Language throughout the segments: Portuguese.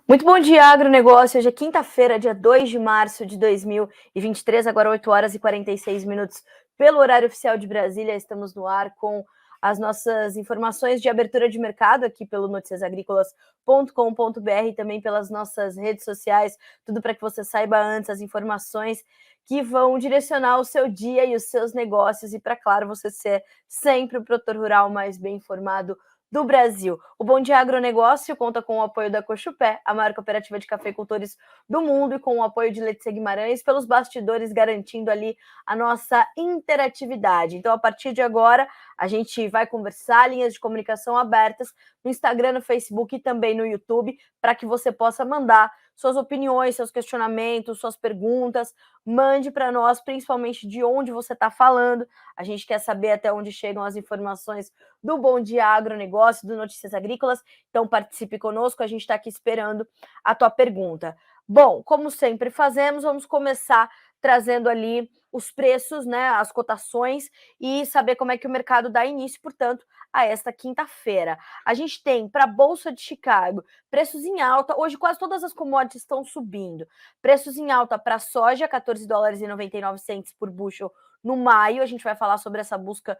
Muito bom dia, agronegócio. Hoje é quinta-feira, dia 2 de março de 2023, agora 8 horas e 46 minutos pelo horário oficial de Brasília. Estamos no ar com as nossas informações de abertura de mercado aqui pelo noticiasagricolas.com.br e também pelas nossas redes sociais, tudo para que você saiba antes as informações que vão direcionar o seu dia e os seus negócios e para, claro, você ser sempre o produtor rural mais bem informado do Brasil. O Bom Dia Agronegócio conta com o apoio da Cochupé, a maior cooperativa de cafeicultores do mundo, e com o apoio de Letícia Guimarães, pelos bastidores, garantindo ali a nossa interatividade. Então, a partir de agora, a gente vai conversar, linhas de comunicação abertas no Instagram, no Facebook e também no YouTube, para que você possa mandar suas opiniões, seus questionamentos, suas perguntas. Mande para nós, principalmente de onde você está falando. A gente quer saber até onde chegam as informações do Bom Dia Agronegócio, do Notícias Agrícolas. Então participe conosco, a gente está aqui esperando a tua pergunta. Bom, como sempre fazemos, vamos começar trazendo ali os preços, né, as cotações e saber como é que o mercado dá início, portanto, a esta quinta-feira. A gente tem para a Bolsa de Chicago preços em alta. Hoje quase todas as commodities estão subindo. Preços em alta para a soja, 14 dólares e 99 centes por bushel no maio. A gente vai falar sobre essa busca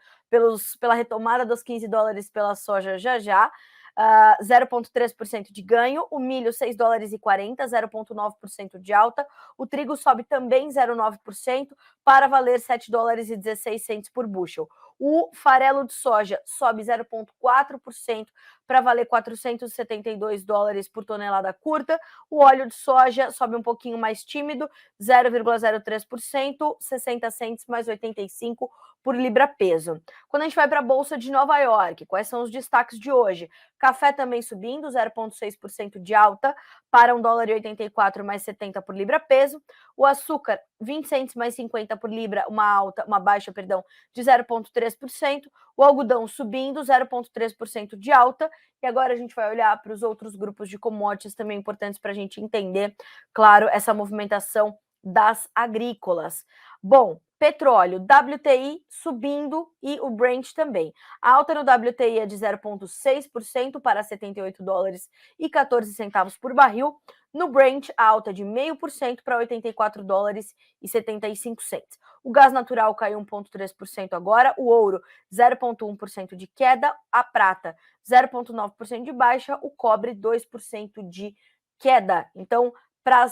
pela retomada dos 15 dólares pela soja já. 0,3% de ganho, o milho 6 dólares e 40, 0,9% de alta, o trigo sobe também 0,9% para valer 7 dólares e 16 centes por bushel. O farelo de soja sobe 0,4% para valer 472 dólares por tonelada curta. O óleo de soja sobe um pouquinho mais tímido, 0,03%, 60 centes mais 85 por libra-peso. Quando a gente vai para a Bolsa de Nova York, quais são os destaques de hoje? Café também subindo, 0,6% de alta para 1 dólar e 84 mais 70 por libra-peso. O açúcar, 20 centes mais 50 por libra, uma baixa, de 0,3%. O algodão subindo, 0,3% de alta. E agora a gente vai olhar para os outros grupos de commodities também importantes para a gente entender, claro, essa movimentação das agrícolas. Bom, petróleo, WTI subindo e o Brent também. A alta no WTI é de 0,6% para 78 dólares e 14 centavos por barril. No Brent, a alta de 0,5% para 84 dólares e 75 centes. O gás natural caiu 1,3% agora, o ouro 0,1% de queda, a prata 0,9% de baixa, o cobre 2% de queda. Então, para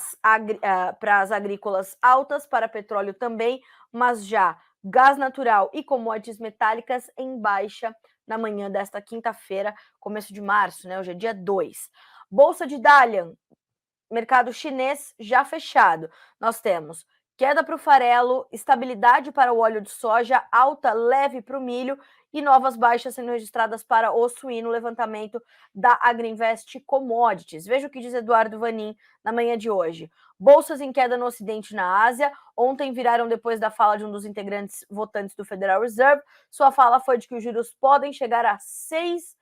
as agrícolas altas, para petróleo também, mas já gás natural e commodities metálicas em baixa na manhã desta quinta-feira, começo de março, né? Hoje é dia 2. Bolsa de Dalian, mercado chinês já fechado. Nós temos queda para o farelo, estabilidade para o óleo de soja, alta leve para o milho e novas baixas sendo registradas para o suíno, levantamento da Agriinvest Commodities. Veja o que diz Eduardo Vanin na manhã de hoje. Bolsas em queda no Ocidente e na Ásia. Ontem viraram depois da fala de um dos integrantes votantes do Federal Reserve. Sua fala foi de que os juros podem chegar a 6%.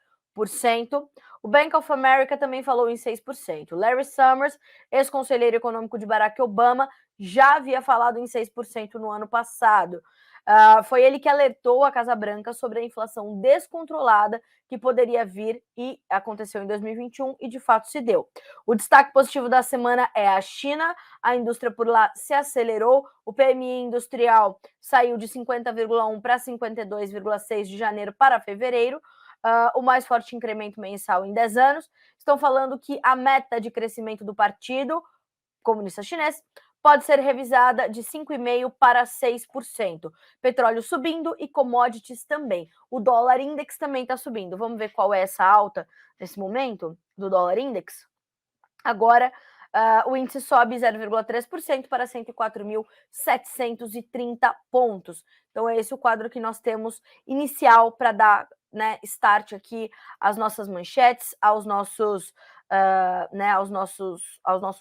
O Bank of America também falou em 6%. Larry Summers, ex-conselheiro econômico de Barack Obama, já havia falado em 6% no ano passado. Foi ele que alertou a Casa Branca sobre a inflação descontrolada que poderia vir e aconteceu em 2021 e de fato se deu. O destaque positivo da semana é a China, a indústria por lá se acelerou, o PMI industrial saiu de 50,1 para 52,6 de janeiro para fevereiro, o mais forte incremento mensal em 10 anos. Estão falando que a meta de crescimento do Partido Comunista Chinês pode ser revisada de 5,5% para 6%. Petróleo subindo e commodities também. O dólar index também está subindo. Vamos ver qual é essa alta nesse momento do dólar index? Agora, o índice sobe 0,3% para 104.730 pontos. Então, é esse o quadro que nós temos inicial para dar, né, start aqui às nossas manchetes, aos nossos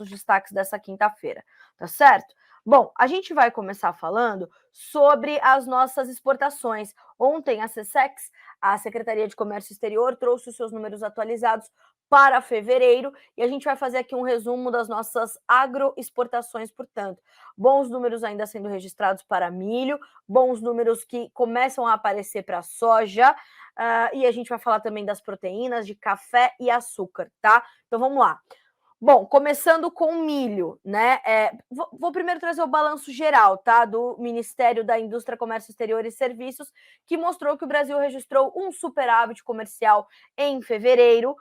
destaques dessa quinta-feira, tá certo? Bom, a gente vai começar falando sobre as nossas exportações. Ontem, a SECEX, a Secretaria de Comércio Exterior, trouxe os seus números atualizados para fevereiro e a gente vai fazer aqui um resumo das nossas agroexportações, portanto. Bons números ainda sendo registrados para milho, bons números que começam a aparecer para soja, e a gente vai falar também das proteínas, de café e açúcar, tá? Então vamos lá. Bom, começando com o milho, né? Vou primeiro trazer o balanço geral, tá? Do Ministério da Indústria, Comércio Exterior e Serviços, que mostrou que o Brasil registrou um superávit comercial em fevereiro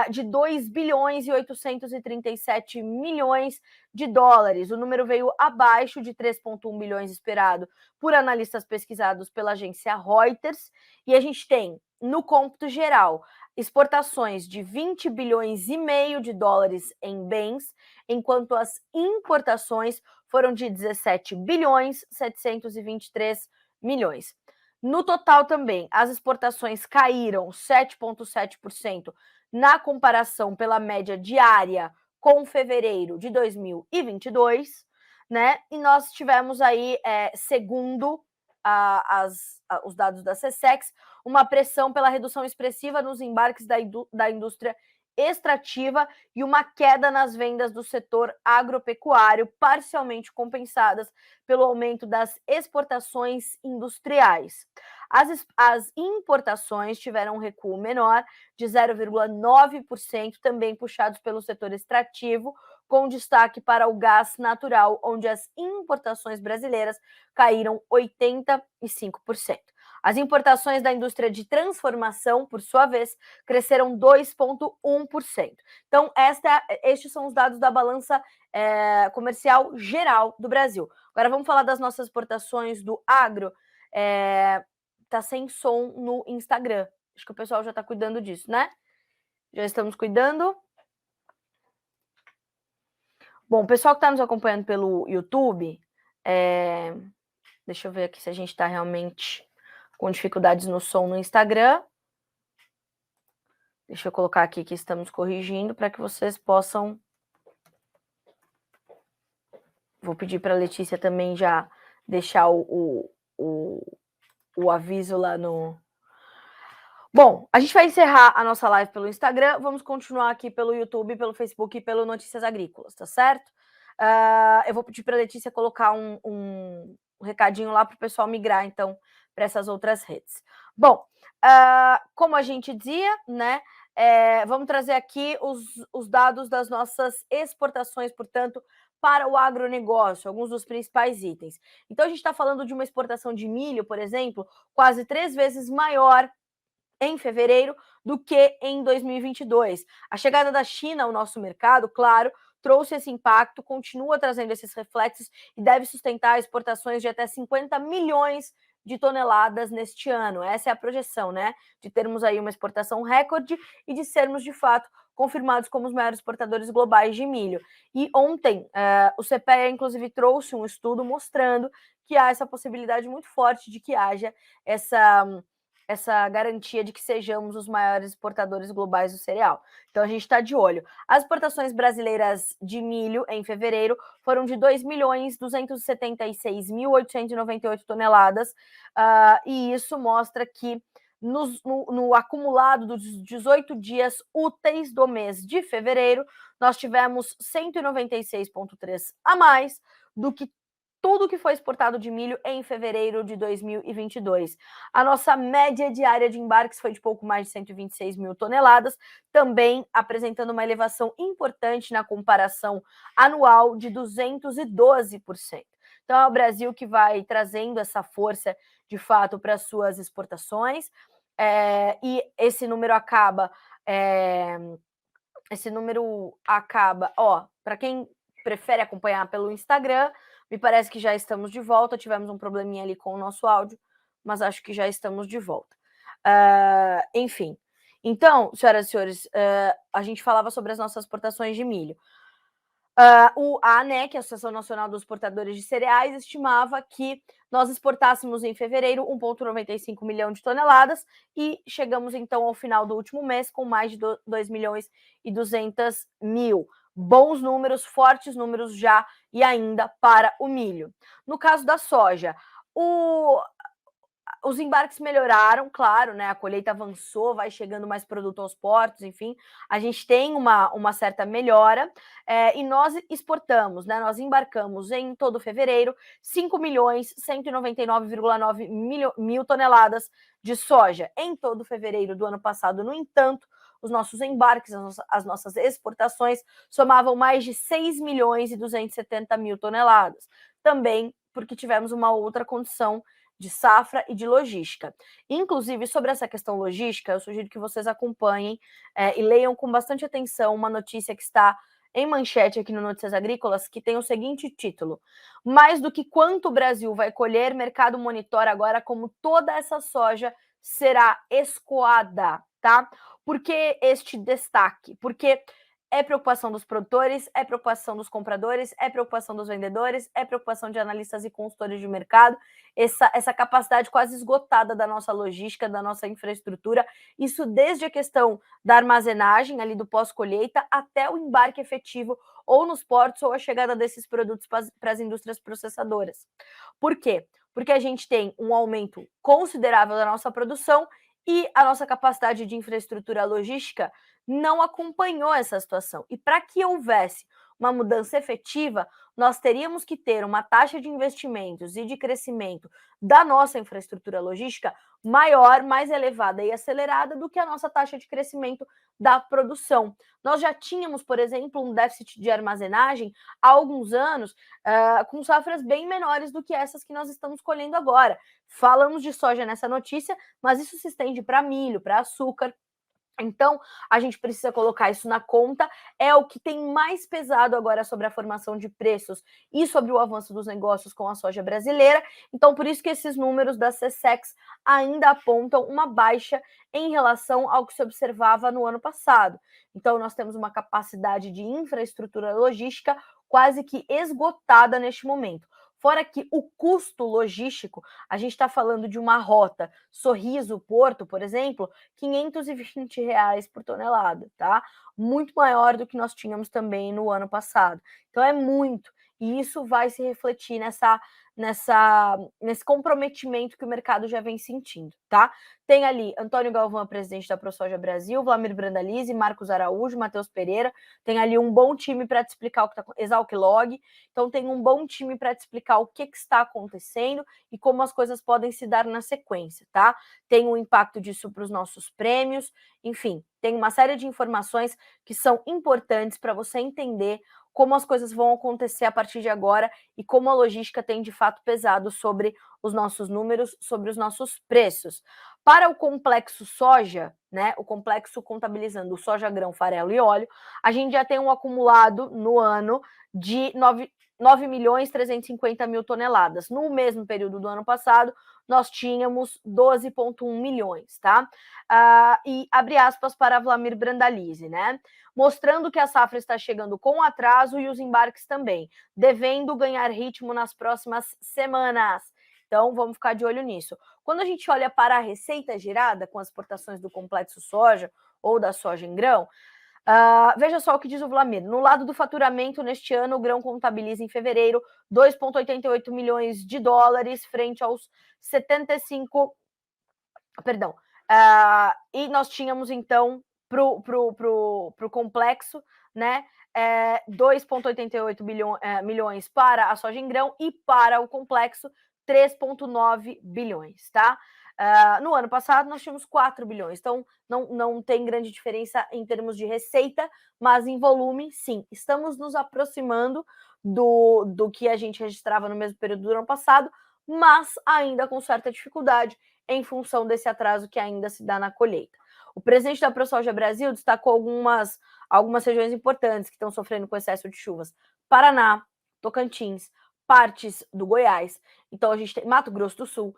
de 2 bilhões e 837 milhões de dólares. O número veio abaixo de 3,1 bilhões esperado por analistas pesquisados pela agência Reuters. E a gente tem, no cômputo geral, exportações de 20 bilhões e meio de dólares em bens, enquanto as importações foram de 17 bilhões 723 milhões. No total também, as exportações caíram 7,7% na comparação pela média diária com fevereiro de 2022, né? E nós tivemos aí, segundo os dados da SESEX, uma pressão pela redução expressiva nos embarques da indústria extrativa e uma queda nas vendas do setor agropecuário, parcialmente compensadas pelo aumento das exportações industriais. As importações tiveram um recuo menor, de 0,9%, também puxados pelo setor extrativo, com destaque para o gás natural, onde as importações brasileiras caíram 85%. As importações da indústria de transformação, por sua vez, cresceram 2,1%. Então, estes são os dados da balança comercial geral do Brasil. Agora, vamos falar das nossas exportações do agro. Tá sem som no Instagram. Acho que o pessoal já está cuidando disso, né? Já estamos cuidando. Bom, o pessoal que está nos acompanhando pelo YouTube, deixa eu ver aqui se a gente está realmente com dificuldades no som no Instagram. Deixa eu colocar aqui que estamos corrigindo para que vocês possam... Vou pedir para a Letícia também já deixar o aviso lá no... Bom, a gente vai encerrar a nossa live pelo Instagram, vamos continuar aqui pelo YouTube, pelo Facebook e pelo Notícias Agrícolas, tá certo? Eu vou pedir para a Letícia colocar um recadinho lá para o pessoal migrar, então, para essas outras redes. Bom, como a gente dizia, né, vamos trazer aqui os dados das nossas exportações, portanto, para o agronegócio, alguns dos principais itens. Então, a gente está falando de uma exportação de milho, por exemplo, quase 3 vezes maior em fevereiro do que em 2022. A chegada da China ao nosso mercado, claro, trouxe esse impacto, continua trazendo esses reflexos e deve sustentar exportações de até 50 milhões de toneladas neste ano. Essa é a projeção, né? De termos aí uma exportação recorde e de sermos, de fato, confirmados como os maiores exportadores globais de milho. E ontem, o CPEA, inclusive, trouxe um estudo mostrando que há essa possibilidade muito forte de que haja essa garantia de que sejamos os maiores exportadores globais do cereal. Então, a gente está de olho. As exportações brasileiras de milho em fevereiro foram de 2.276.898 toneladas, e isso mostra que no acumulado dos 18 dias úteis do mês de fevereiro, nós tivemos 196,3 a mais do que tudo que foi exportado de milho em fevereiro de 2022. A nossa média diária de embarques foi de pouco mais de 126 mil toneladas, também apresentando uma elevação importante na comparação anual de 212%. Então, é o Brasil que vai trazendo essa força, de fato, para as suas exportações, e esse número acaba... para quem prefere acompanhar pelo Instagram, me parece que já estamos de volta. Tivemos um probleminha ali com o nosso áudio, mas acho que já estamos de volta. Enfim, então, senhoras e senhores, a gente falava sobre as nossas exportações de milho. A ANEC, a Associação Nacional dos Exportadores de Cereais, estimava que nós exportássemos em fevereiro 1,95 milhão de toneladas e chegamos então ao final do último mês com mais de 2 milhões e 200 mil. Bons números, fortes números já e ainda para o milho. No caso da soja, os embarques melhoraram, claro, né? A colheita avançou, vai chegando mais produto aos portos, enfim, a gente tem uma certa melhora, e nós exportamos, né? Nós embarcamos em todo fevereiro 5.199,9 mil toneladas de soja. Em todo fevereiro do ano passado, no entanto, os nossos embarques, as nossas exportações somavam mais de 6 milhões e 270 mil toneladas. Também porque tivemos uma outra condição de safra e de logística. Inclusive, sobre essa questão logística, eu sugiro que vocês acompanhem e leiam com bastante atenção uma notícia que está em manchete aqui no Notícias Agrícolas, que tem o seguinte título: mais do que quanto o Brasil vai colher, mercado monitora agora como toda essa soja será escoada, tá? Por que este destaque? Porque é preocupação dos produtores, é preocupação dos compradores, é preocupação dos vendedores, é preocupação de analistas e consultores de mercado, essa capacidade quase esgotada da nossa logística, da nossa infraestrutura, isso desde a questão da armazenagem ali do pós-colheita até o embarque efetivo ou nos portos ou a chegada desses produtos para as indústrias processadoras. Por quê? Porque a gente tem um aumento considerável da nossa produção e a nossa capacidade de infraestrutura logística não acompanhou essa situação. E para que houvesse uma mudança efetiva, nós teríamos que ter uma taxa de investimentos e de crescimento da nossa infraestrutura logística maior, mais elevada e acelerada do que a nossa taxa de crescimento da produção. Nós já tínhamos, por exemplo, um déficit de armazenagem há alguns anos, com safras bem menores do que essas que nós estamos colhendo agora. Falamos de soja nessa notícia, mas isso se estende para milho, para açúcar. Então, a gente precisa colocar isso na conta, é o que tem mais pesado agora sobre a formação de preços e sobre o avanço dos negócios com a soja brasileira. Então, por isso que esses números da SECEX ainda apontam uma baixa em relação ao que se observava no ano passado. Então, nós temos uma capacidade de infraestrutura logística quase que esgotada neste momento. Fora que o custo logístico, a gente está falando de uma rota Sorriso-Porto, por exemplo, R$ 520 por tonelada, tá? Muito maior do que nós tínhamos também no ano passado. Então é muito, e isso vai se refletir nesse comprometimento que o mercado já vem sentindo, tá? Tem ali Antônio Galvão, presidente da ProSoja Brasil, Vlamir Brandalize, Marcos Araújo, Matheus Pereira. Tem ali um bom time para te explicar o que está, Exalc Log. Então tem um bom time para te explicar o que está acontecendo e como as coisas podem se dar na sequência, tá? Tem o impacto disso para os nossos prêmios, enfim, tem uma série de informações que são importantes para você entender como as coisas vão acontecer a partir de agora e como a logística tem de fato pesado sobre os nossos números, sobre os nossos preços. Para o complexo soja, né, o complexo contabilizando soja, grão, farelo e óleo, a gente já tem um acumulado no ano de 9.350.000 toneladas. No mesmo período do ano passado, nós tínhamos 12,1 milhões, tá? E abre aspas para Vlamir Brandalize, né? Mostrando que a safra está chegando com atraso e os embarques também, devendo ganhar ritmo nas próximas semanas. Então, vamos ficar de olho nisso. Quando a gente olha para a receita gerada com as exportações do complexo soja ou da soja em grão, veja só o que diz o Vlamir. No lado do faturamento, neste ano, o grão contabiliza em fevereiro 2,88 milhões de dólares frente aos 75... Perdão. E nós tínhamos, então, para o complexo, né, 2,88 milhões para a soja em grão e para o complexo 3,9 bilhões, tá? No ano passado, nós tínhamos 4 bilhões, então não tem grande diferença em termos de receita, mas em volume, sim. Estamos nos aproximando do que a gente registrava no mesmo período do ano passado, mas ainda com certa dificuldade em função desse atraso que ainda se dá na colheita. O presidente da ProSoja Brasil destacou algumas regiões importantes que estão sofrendo com excesso de chuvas. Paraná, Tocantins, partes do Goiás, então a gente tem Mato Grosso do Sul.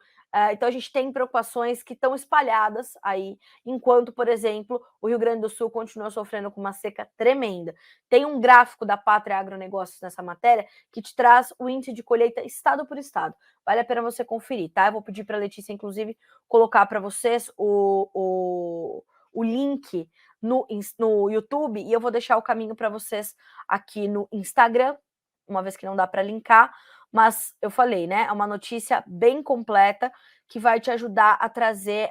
Então a gente tem preocupações que estão espalhadas aí, enquanto, por exemplo, o Rio Grande do Sul continua sofrendo com uma seca tremenda. Tem um gráfico da Pátria Agronegócios nessa matéria que te traz o índice de colheita estado por estado. Vale a pena você conferir, tá? Eu vou pedir para a Letícia, inclusive, colocar para vocês o link no YouTube e eu vou deixar o caminho para vocês aqui no Instagram, uma vez que não dá para linkar. Mas eu falei, né? É uma notícia bem completa que vai te ajudar a trazer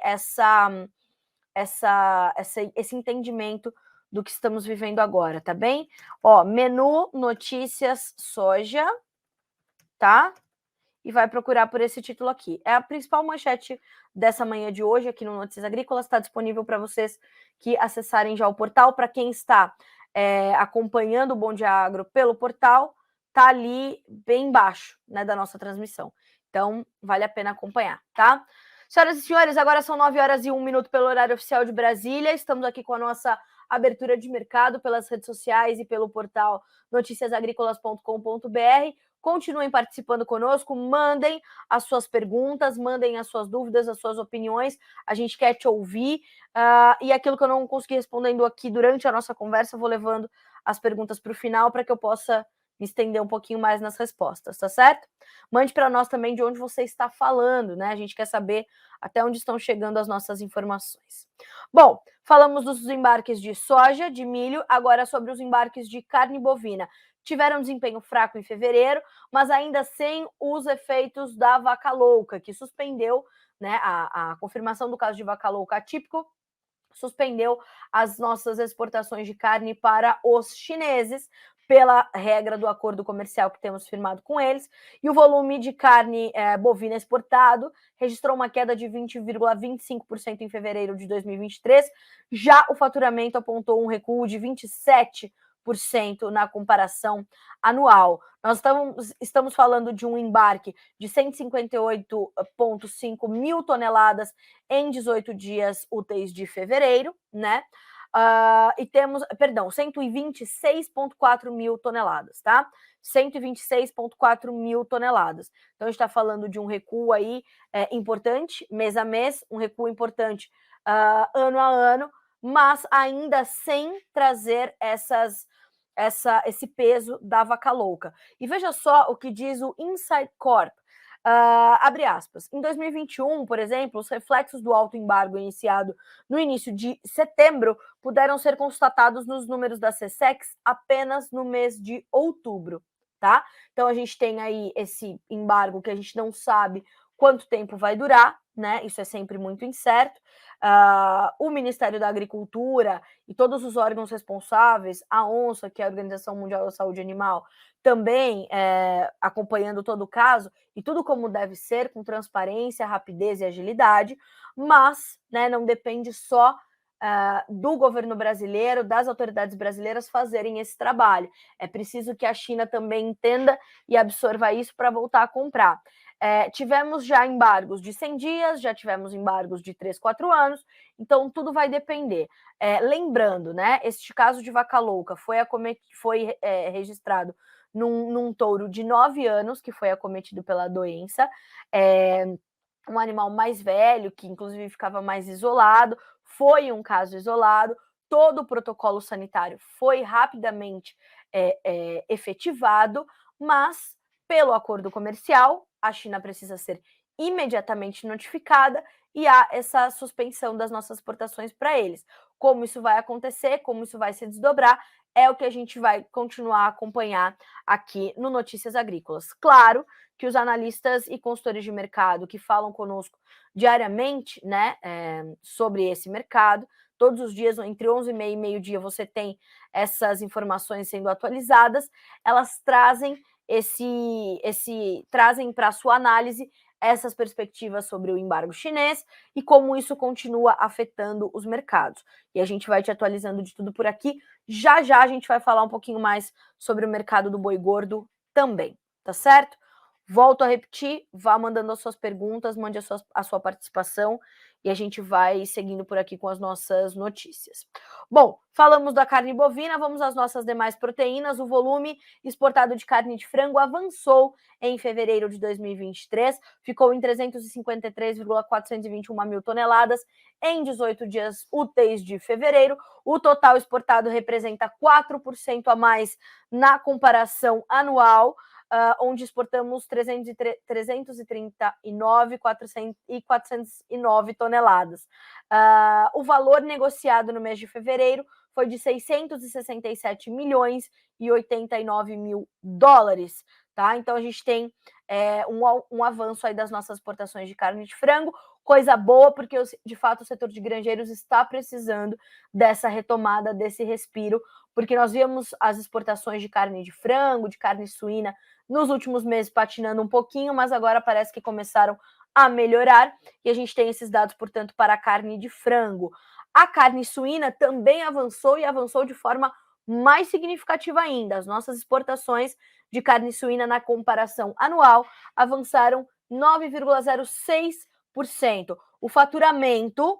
esse entendimento do que estamos vivendo agora, tá bem? Ó, menu notícias soja, tá? e vai procurar por esse título aqui. É a principal manchete dessa manhã de hoje aqui no Notícias Agrícolas, está disponível para vocês que acessarem já o portal. Para quem está acompanhando o Bom Dia Agro pelo portal, tá ali bem embaixo, né, da nossa transmissão. Então, vale a pena acompanhar, tá? Senhoras e senhores, agora são 9h01 pelo horário oficial de Brasília. Estamos aqui com a nossa abertura de mercado pelas redes sociais e pelo portal noticiasagricolas.com.br. Continuem participando conosco, mandem as suas perguntas, mandem as suas dúvidas, as suas opiniões. A gente quer te ouvir. E aquilo que eu não consegui respondendo aqui durante a nossa conversa, eu vou levando as perguntas para o final para que eu possa me estender um pouquinho mais nas respostas, tá certo? Mande para nós também de onde você está falando, né? A gente quer saber até onde estão chegando as nossas informações. Bom, falamos dos embarques de soja, de milho, agora sobre os embarques de carne bovina. Tiveram desempenho fraco em fevereiro, mas ainda sem os efeitos da vaca louca, que suspendeu, né, a confirmação do caso de vaca louca atípico, suspendeu as nossas exportações de carne para os chineses, pela regra do acordo comercial que temos firmado com eles, e o volume de carne bovina exportado registrou uma queda de 20,25% em fevereiro de 2023, já o faturamento apontou um recuo de 27% na comparação anual. Nós estamos falando de um embarque de 158,5 mil toneladas em 18 dias úteis de fevereiro, né? E temos, 126,4 mil toneladas, tá? 126,4 mil toneladas. Então, a gente está falando de um recuo aí importante, mês a mês, um recuo importante ano a ano, mas ainda sem trazer esse peso da vaca louca. E veja só o que diz o Inside Corp. Abre aspas. Em 2021, por exemplo, os reflexos do alto embargo iniciado no início de setembro puderam ser constatados nos números da SECEX apenas no mês de outubro, tá? Então a gente tem aí esse embargo que a gente não sabe quanto tempo vai durar, né? Isso é sempre muito incerto. O Ministério da Agricultura e todos os órgãos responsáveis, a ONSA, que é a Organização Mundial da Saúde Animal, também acompanhando todo o caso, e tudo como deve ser, com transparência, rapidez e agilidade, mas, né, não depende só do governo brasileiro, das autoridades brasileiras fazerem esse trabalho. É preciso que a China também entenda e absorva isso para voltar a comprar. Tivemos já embargos de 100 dias, já tivemos embargos de 3, 4 anos, então tudo vai depender. Lembrando, né, este caso de vaca louca foi registrado num touro de 9 anos, que foi acometido pela doença, um animal mais velho, que inclusive ficava mais isolado, foi um caso isolado, todo o protocolo sanitário foi rapidamente efetivado, mas pelo acordo comercial, a China precisa ser imediatamente notificada e há essa suspensão das nossas exportações para eles. Como isso vai acontecer, como isso vai se desdobrar, é o que a gente vai continuar a acompanhar aqui no Notícias Agrícolas. Claro que os analistas e consultores de mercado que falam conosco diariamente, né, sobre esse mercado, todos os dias, entre 11h30 e meio-dia, você tem essas informações sendo atualizadas, elas trazem trazem para a sua análise essas perspectivas sobre o embargo chinês e como isso continua afetando os mercados. E a gente vai te atualizando de tudo por aqui. Já já a gente vai falar um pouquinho mais sobre o mercado do boi gordo também, tá certo? Volto a repetir, vá mandando as suas perguntas, mande a sua participação e a gente vai seguindo por aqui com as nossas notícias. Bom, falamos da carne bovina, vamos às nossas demais proteínas. O volume exportado de carne de frango avançou em fevereiro de 2023, ficou em 353,421 mil toneladas em 18 dias úteis de fevereiro. O total exportado representa 4% a mais na comparação anual, onde exportamos 339,409 toneladas. O valor negociado no mês de fevereiro foi de 667 milhões e 89 mil dólares. Tá? Então, a gente tem um avanço aí das nossas exportações de carne de frango, Coisa boa, porque de fato o setor de granjeiros está precisando dessa retomada, desse respiro, porque nós víamos as exportações de carne de frango, de carne suína, nos últimos meses patinando um pouquinho, mas agora parece que começaram a melhorar, e a gente tem esses dados, portanto, para a carne de frango. A carne suína também avançou e avançou de forma mais significativa ainda. As nossas exportações de carne suína na comparação anual avançaram 9,06%. O faturamento,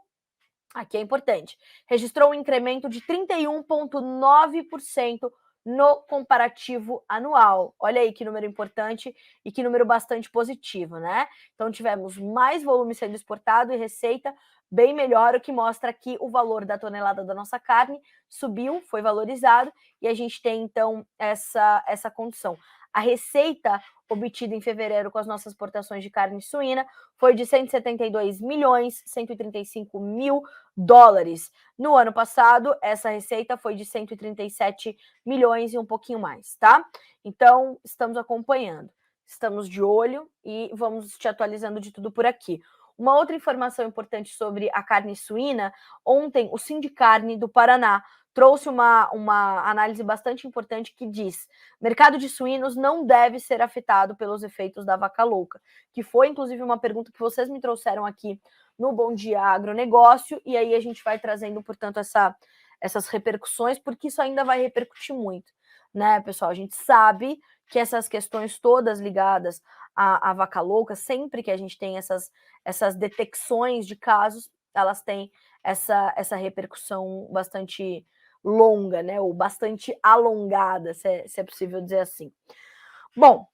aqui é importante, registrou um incremento de 31,9% no comparativo anual. Olha aí que número importante e que número bastante positivo, né? Então tivemos mais volume sendo exportado e receita bem melhor, o que mostra que o valor da tonelada da nossa carne subiu, foi valorizado, e a gente tem então essa condição. A receita obtida em fevereiro com as nossas exportações de carne suína foi de 172.135.000 dólares. No ano passado, essa receita foi de 137 milhões e um pouquinho mais, tá? Então, estamos acompanhando, estamos de olho e vamos te atualizando de tudo por aqui. Uma outra informação importante sobre a carne suína, ontem o Sindicarne do Paraná trouxe uma análise bastante importante que diz: mercado de suínos não deve ser afetado pelos efeitos da vaca louca, que foi inclusive uma pergunta que vocês me trouxeram aqui no Bom Dia Agronegócio, e aí a gente vai trazendo, portanto, essas repercussões, porque isso ainda vai repercutir muito, né, pessoal? A gente sabe que essas questões todas ligadas à vaca louca, sempre que a gente tem essas detecções de casos, elas têm essa repercussão bastante longa, né, ou bastante alongada, se é possível dizer assim. Bom,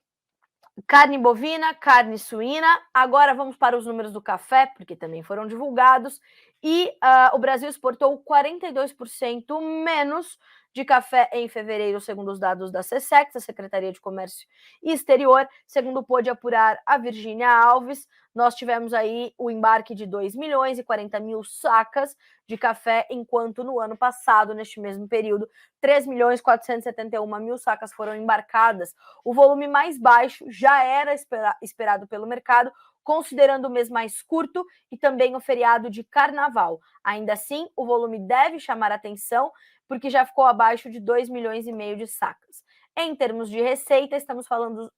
carne bovina, carne suína, agora vamos para os números do café, porque também foram divulgados, e o Brasil exportou 42% menos de café em fevereiro, segundo os dados da SECEX, a Secretaria de Comércio Exterior, segundo pôde apurar a Virgínia Alves. Nós tivemos aí o embarque de 2.040.000 sacas de café, enquanto no ano passado, neste mesmo período, 3.471.000 sacas foram embarcadas. O volume mais baixo já era esperado pelo mercado, considerando o mês mais curto e também o feriado de carnaval. Ainda assim, o volume deve chamar atenção, porque já ficou abaixo de 2,5 milhões de sacas. Em termos de receita, estamos falando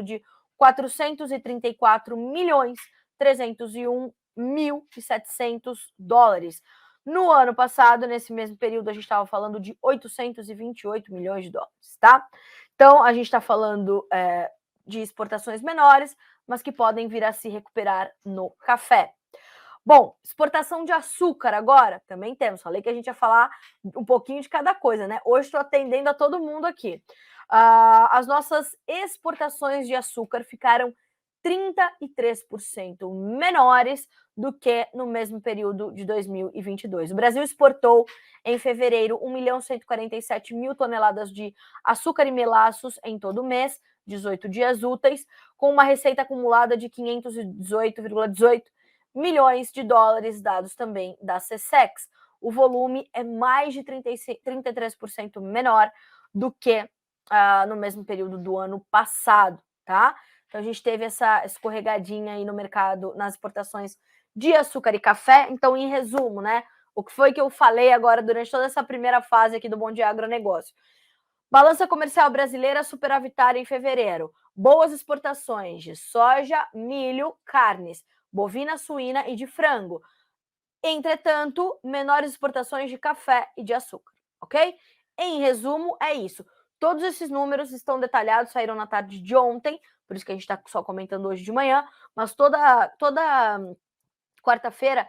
de 434.301.700 dólares. No ano passado, nesse mesmo período, a gente estava falando de 828 milhões de dólares, tá? Então, a gente está falando de exportações menores, mas que podem vir a se recuperar no café. Bom, exportação de açúcar agora, também temos. Falei que a gente ia falar um pouquinho de cada coisa, né? Hoje estou atendendo a todo mundo aqui. As nossas exportações de açúcar ficaram 33% menores do que no mesmo período de 2022. O Brasil exportou em fevereiro 1.147.000 toneladas de açúcar e melaços em todo o mês, 18 dias úteis, com uma receita acumulada de 518,18 milhões de dólares, dados também da SECEX. O volume é mais de 33% menor do que no mesmo período do ano passado, tá? Então a gente teve essa escorregadinha aí no mercado, nas exportações de açúcar e café. Então, em resumo, né, o que foi que eu falei agora durante toda essa primeira fase aqui do Bom Dia Agronegócio? Balança comercial brasileira superavitária em fevereiro. Boas exportações de soja, milho, carnes, bovina, suína e de frango. Entretanto, menores exportações de café e de açúcar, ok? Em resumo, é isso. Todos esses números estão detalhados, saíram na tarde de ontem, por isso que a gente está só comentando hoje de manhã, mas toda quarta-feira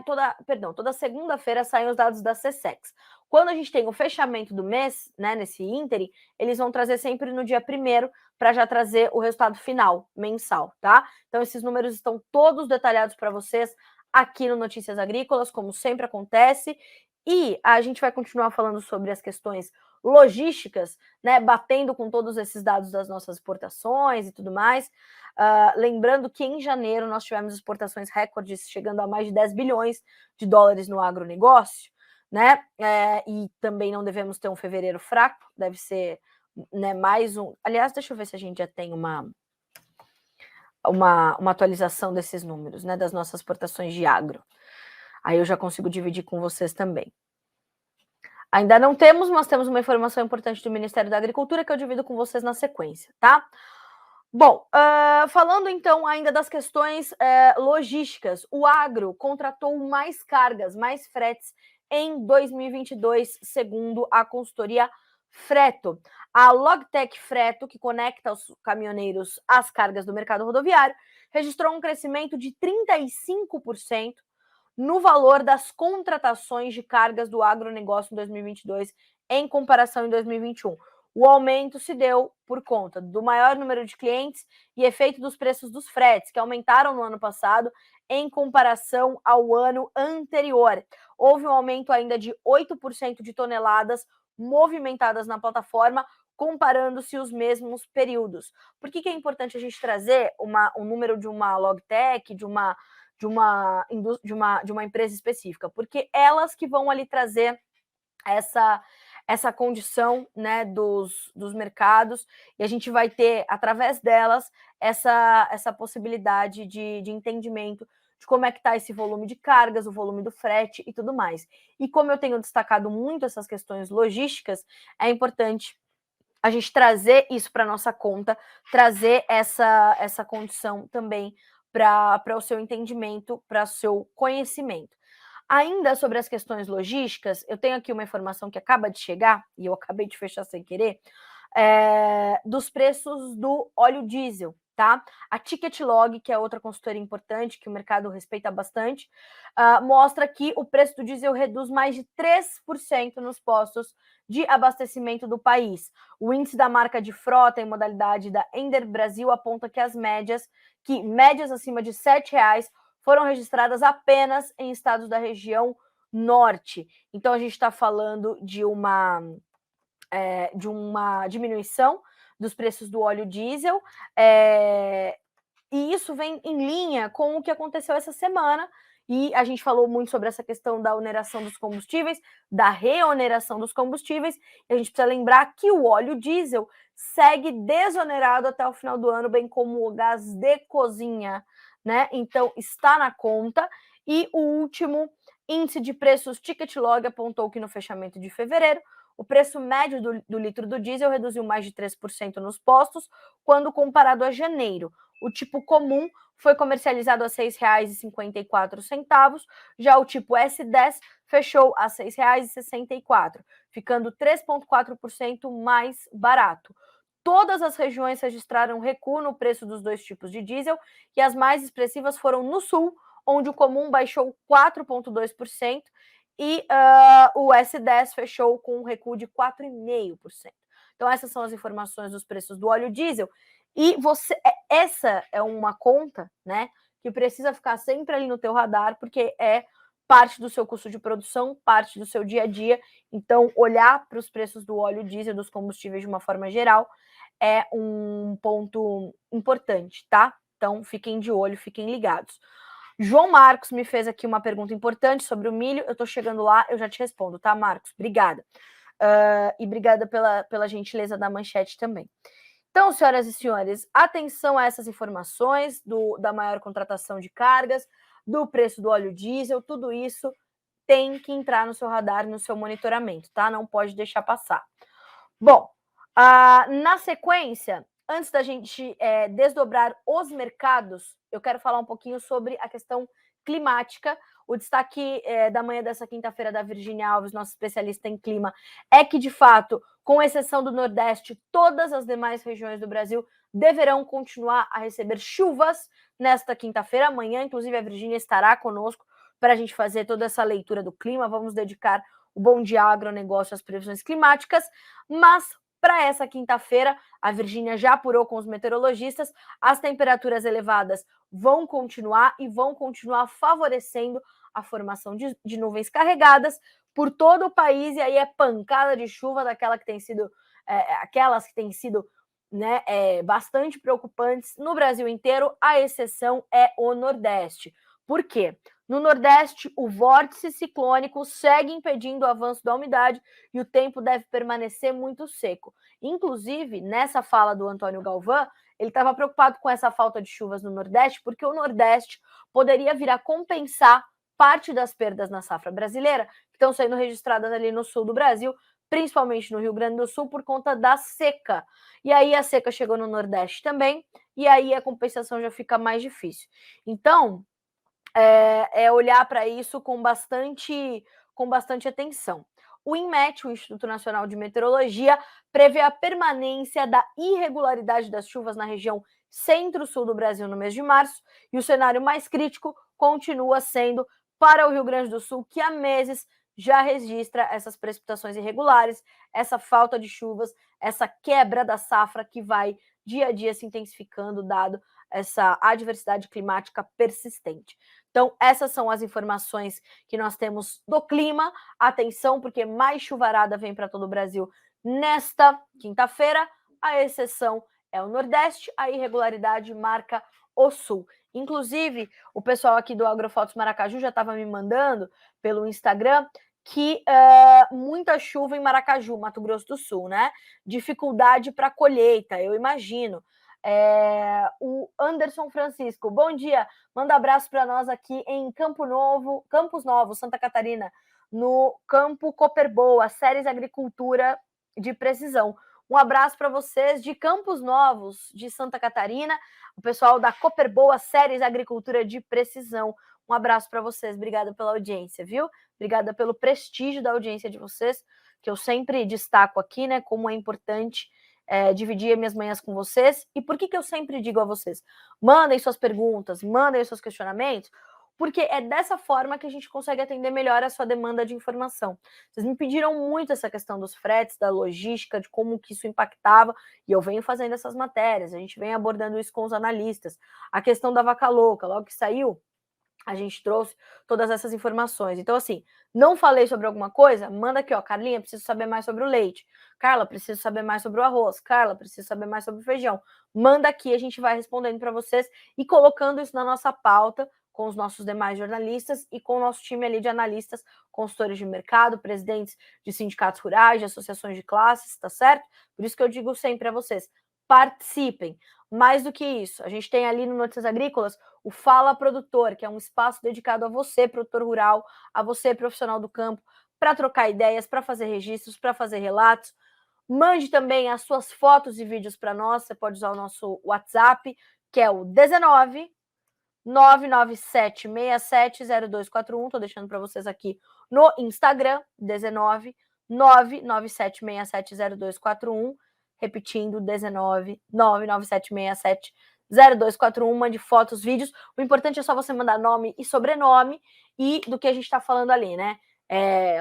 toda segunda-feira saem os dados da SECEX. Quando a gente tem o fechamento do mês, né, nesse ínterim, eles vão trazer sempre no dia 1º para já trazer o resultado final, mensal, tá? Então esses números estão todos detalhados para vocês aqui no Notícias Agrícolas, como sempre acontece, e a gente vai continuar falando sobre as questões logísticas, né, batendo com todos esses dados das nossas exportações e tudo mais. Lembrando que em janeiro nós tivemos exportações recordes chegando a mais de 10 bilhões de dólares no agronegócio, né? E também não devemos ter um fevereiro fraco, deve ser, né, mais um. Aliás, deixa eu ver se a gente já tem uma atualização desses números, né, das nossas exportações de agro. Aí eu já consigo dividir com vocês também. Ainda não temos, mas temos uma informação importante do Ministério da Agricultura que eu divido com vocês na sequência, tá? Bom, falando então ainda das questões logísticas, o agro contratou mais cargas, mais fretes em 2022, segundo a consultoria Freto. A Logtech Freto, que conecta os caminhoneiros às cargas do mercado rodoviário, registrou um crescimento de 35% no valor das contratações de cargas do agronegócio em 2022 em comparação em 2021. O aumento se deu por conta do maior número de clientes e efeito dos preços dos fretes, que aumentaram no ano passado em comparação ao ano anterior. Houve um aumento ainda de 8% de toneladas movimentadas na plataforma, comparando-se os mesmos períodos. Por que é importante a gente trazer um número de uma Logtech, de uma empresa específica? Porque elas que vão ali trazer essa condição, né, dos mercados, e a gente vai ter, através delas, essa possibilidade de entendimento de como é que está esse volume de cargas, o volume do frete e tudo mais. E como eu tenho destacado muito essas questões logísticas, é importante a gente trazer isso para a nossa conta, trazer essa condição também para o seu entendimento, para o seu conhecimento. Ainda sobre as questões logísticas, eu tenho aqui uma informação que acaba de chegar, e eu acabei de fechar sem querer, dos preços do óleo diesel, tá? A Ticketlog, que é outra consultoria importante, que o mercado respeita bastante, mostra que o preço do diesel reduz mais de 3% nos postos de abastecimento do país. O índice da marca de frota em modalidade da Ender Brasil aponta que médias acima de R$ 7,00 foram registradas apenas em estados da região norte. Então, a gente está falando de uma diminuição dos preços do óleo diesel, e isso vem em linha com o que aconteceu essa semana, e a gente falou muito sobre essa questão da oneração dos combustíveis, da reoneração dos combustíveis, e a gente precisa lembrar que o óleo diesel segue desonerado até o final do ano, bem como o gás de cozinha, né? Então, está na conta. E o último índice de preços Ticketlog apontou que no fechamento de fevereiro, o preço médio do litro do diesel reduziu mais de 3% nos postos, quando comparado a janeiro. O tipo comum foi comercializado a R$ 6,54, já o tipo S10 fechou a R$ 6,64, ficando 3,4% mais barato. Todas as regiões registraram recuo no preço dos dois tipos de diesel, e as mais expressivas foram no sul, onde o comum baixou 4,2%, e o S10 fechou com um recuo de 4,5%. Então, essas são as informações dos preços do óleo diesel. E essa é uma conta, né, que precisa ficar sempre ali no teu radar, porque é parte do seu custo de produção, parte do seu dia a dia. Então, olhar para os preços do óleo diesel, dos combustíveis de uma forma geral, é um ponto importante, tá? Então, fiquem de olho, fiquem ligados. João Marcos me fez aqui uma pergunta importante sobre o milho. Eu tô chegando lá, eu já te respondo, tá, Marcos? Obrigada. E obrigada pela gentileza da manchete também. Então, senhoras e senhores, atenção a essas informações da maior contratação de cargas, do preço do óleo diesel, tudo isso tem que entrar no seu radar, no seu monitoramento, tá? Não pode deixar passar. Bom, na sequência, antes da gente desdobrar os mercados, eu quero falar um pouquinho sobre a questão climática. O destaque da manhã dessa quinta-feira da Virginia Alves, nossa especialista em clima, é que, de fato, com exceção do Nordeste, todas as demais regiões do Brasil deverão continuar a receber chuvas nesta quinta-feira. Amanhã, inclusive, a Virginia estará conosco para a gente fazer toda essa leitura do clima. Vamos dedicar o Bom Dia Agronegócio às previsões climáticas, mas para essa quinta-feira, a Virgínia já apurou com os meteorologistas, as temperaturas elevadas vão continuar e vão continuar favorecendo a formação de nuvens carregadas por todo o país, e aí é pancada de chuva daquela que tem sido, aquelas que têm sido, né, bastante preocupantes no Brasil inteiro, a exceção é o Nordeste. Por quê? No Nordeste, o vórtice ciclônico segue impedindo o avanço da umidade e o tempo deve permanecer muito seco. Inclusive, nessa fala do Antônio Galvão, ele estava preocupado com essa falta de chuvas no Nordeste, porque o Nordeste poderia vir a compensar parte das perdas na safra brasileira, que estão sendo registradas ali no sul do Brasil, principalmente no Rio Grande do Sul, por conta da seca. E aí a seca chegou no Nordeste também, e aí a compensação já fica mais difícil. Então, é olhar para isso com bastante atenção. O INMET, o Instituto Nacional de Meteorologia, prevê a permanência da irregularidade das chuvas na região centro-sul do Brasil no mês de março, e o cenário mais crítico continua sendo para o Rio Grande do Sul, que há meses já registra essas precipitações irregulares, essa falta de chuvas, essa quebra da safra que vai dia a dia se intensificando, dado essa adversidade climática persistente. Então, essas são as informações que nós temos do clima. Atenção, porque mais chuvarada vem para todo o Brasil nesta quinta-feira. A exceção é o Nordeste, a irregularidade marca o Sul. Inclusive, o pessoal aqui do Agrofotos Maracaju já estava me mandando pelo Instagram que muita chuva em Maracaju, Mato Grosso do Sul, né? Dificuldade para colheita, eu imagino. O Anderson Francisco, bom dia, manda abraço para nós aqui em Campos Novos, Santa Catarina, no Campo Cooperboa, Séries Agricultura de Precisão. Um abraço para vocês de Campos Novos, de Santa Catarina, o pessoal da Cooperboa, Séries Agricultura de Precisão. Um abraço para vocês, obrigada pela audiência, viu? Obrigada pelo prestígio da audiência de vocês, que eu sempre destaco aqui, né, como é importante dividir minhas manhãs com vocês. E por que eu sempre digo a vocês? Mandem suas perguntas, mandem seus questionamentos, porque é dessa forma que a gente consegue atender melhor a sua demanda de informação. Vocês me pediram muito essa questão dos fretes, da logística, de como que isso impactava, e eu venho fazendo essas matérias, a gente vem abordando isso com os analistas. A questão da vaca louca, logo que saiu, a gente trouxe todas essas informações. Então, assim, não falei sobre alguma coisa? Manda aqui, ó, Carlinha, preciso saber mais sobre o leite. Carla, preciso saber mais sobre o arroz. Carla, preciso saber mais sobre o feijão. Manda aqui, a gente vai respondendo para vocês e colocando isso na nossa pauta com os nossos demais jornalistas e com o nosso time ali de analistas, consultores de mercado, presidentes de sindicatos rurais, de associações de classes, tá certo? Por isso que eu digo sempre a vocês, participem. Mais do que isso, a gente tem ali no Notícias Agrícolas o Fala Produtor, que é um espaço dedicado a você, produtor rural, a você, profissional do campo, para trocar ideias, para fazer registros, para fazer relatos. Mande também as suas fotos e vídeos para nós, você pode usar o nosso WhatsApp, que é o 19 997670241, estou deixando para vocês aqui no Instagram, 19 997670241, repetindo, 19 997670241, mande fotos, vídeos. O importante é só você mandar nome e sobrenome e do que a gente está falando ali, né?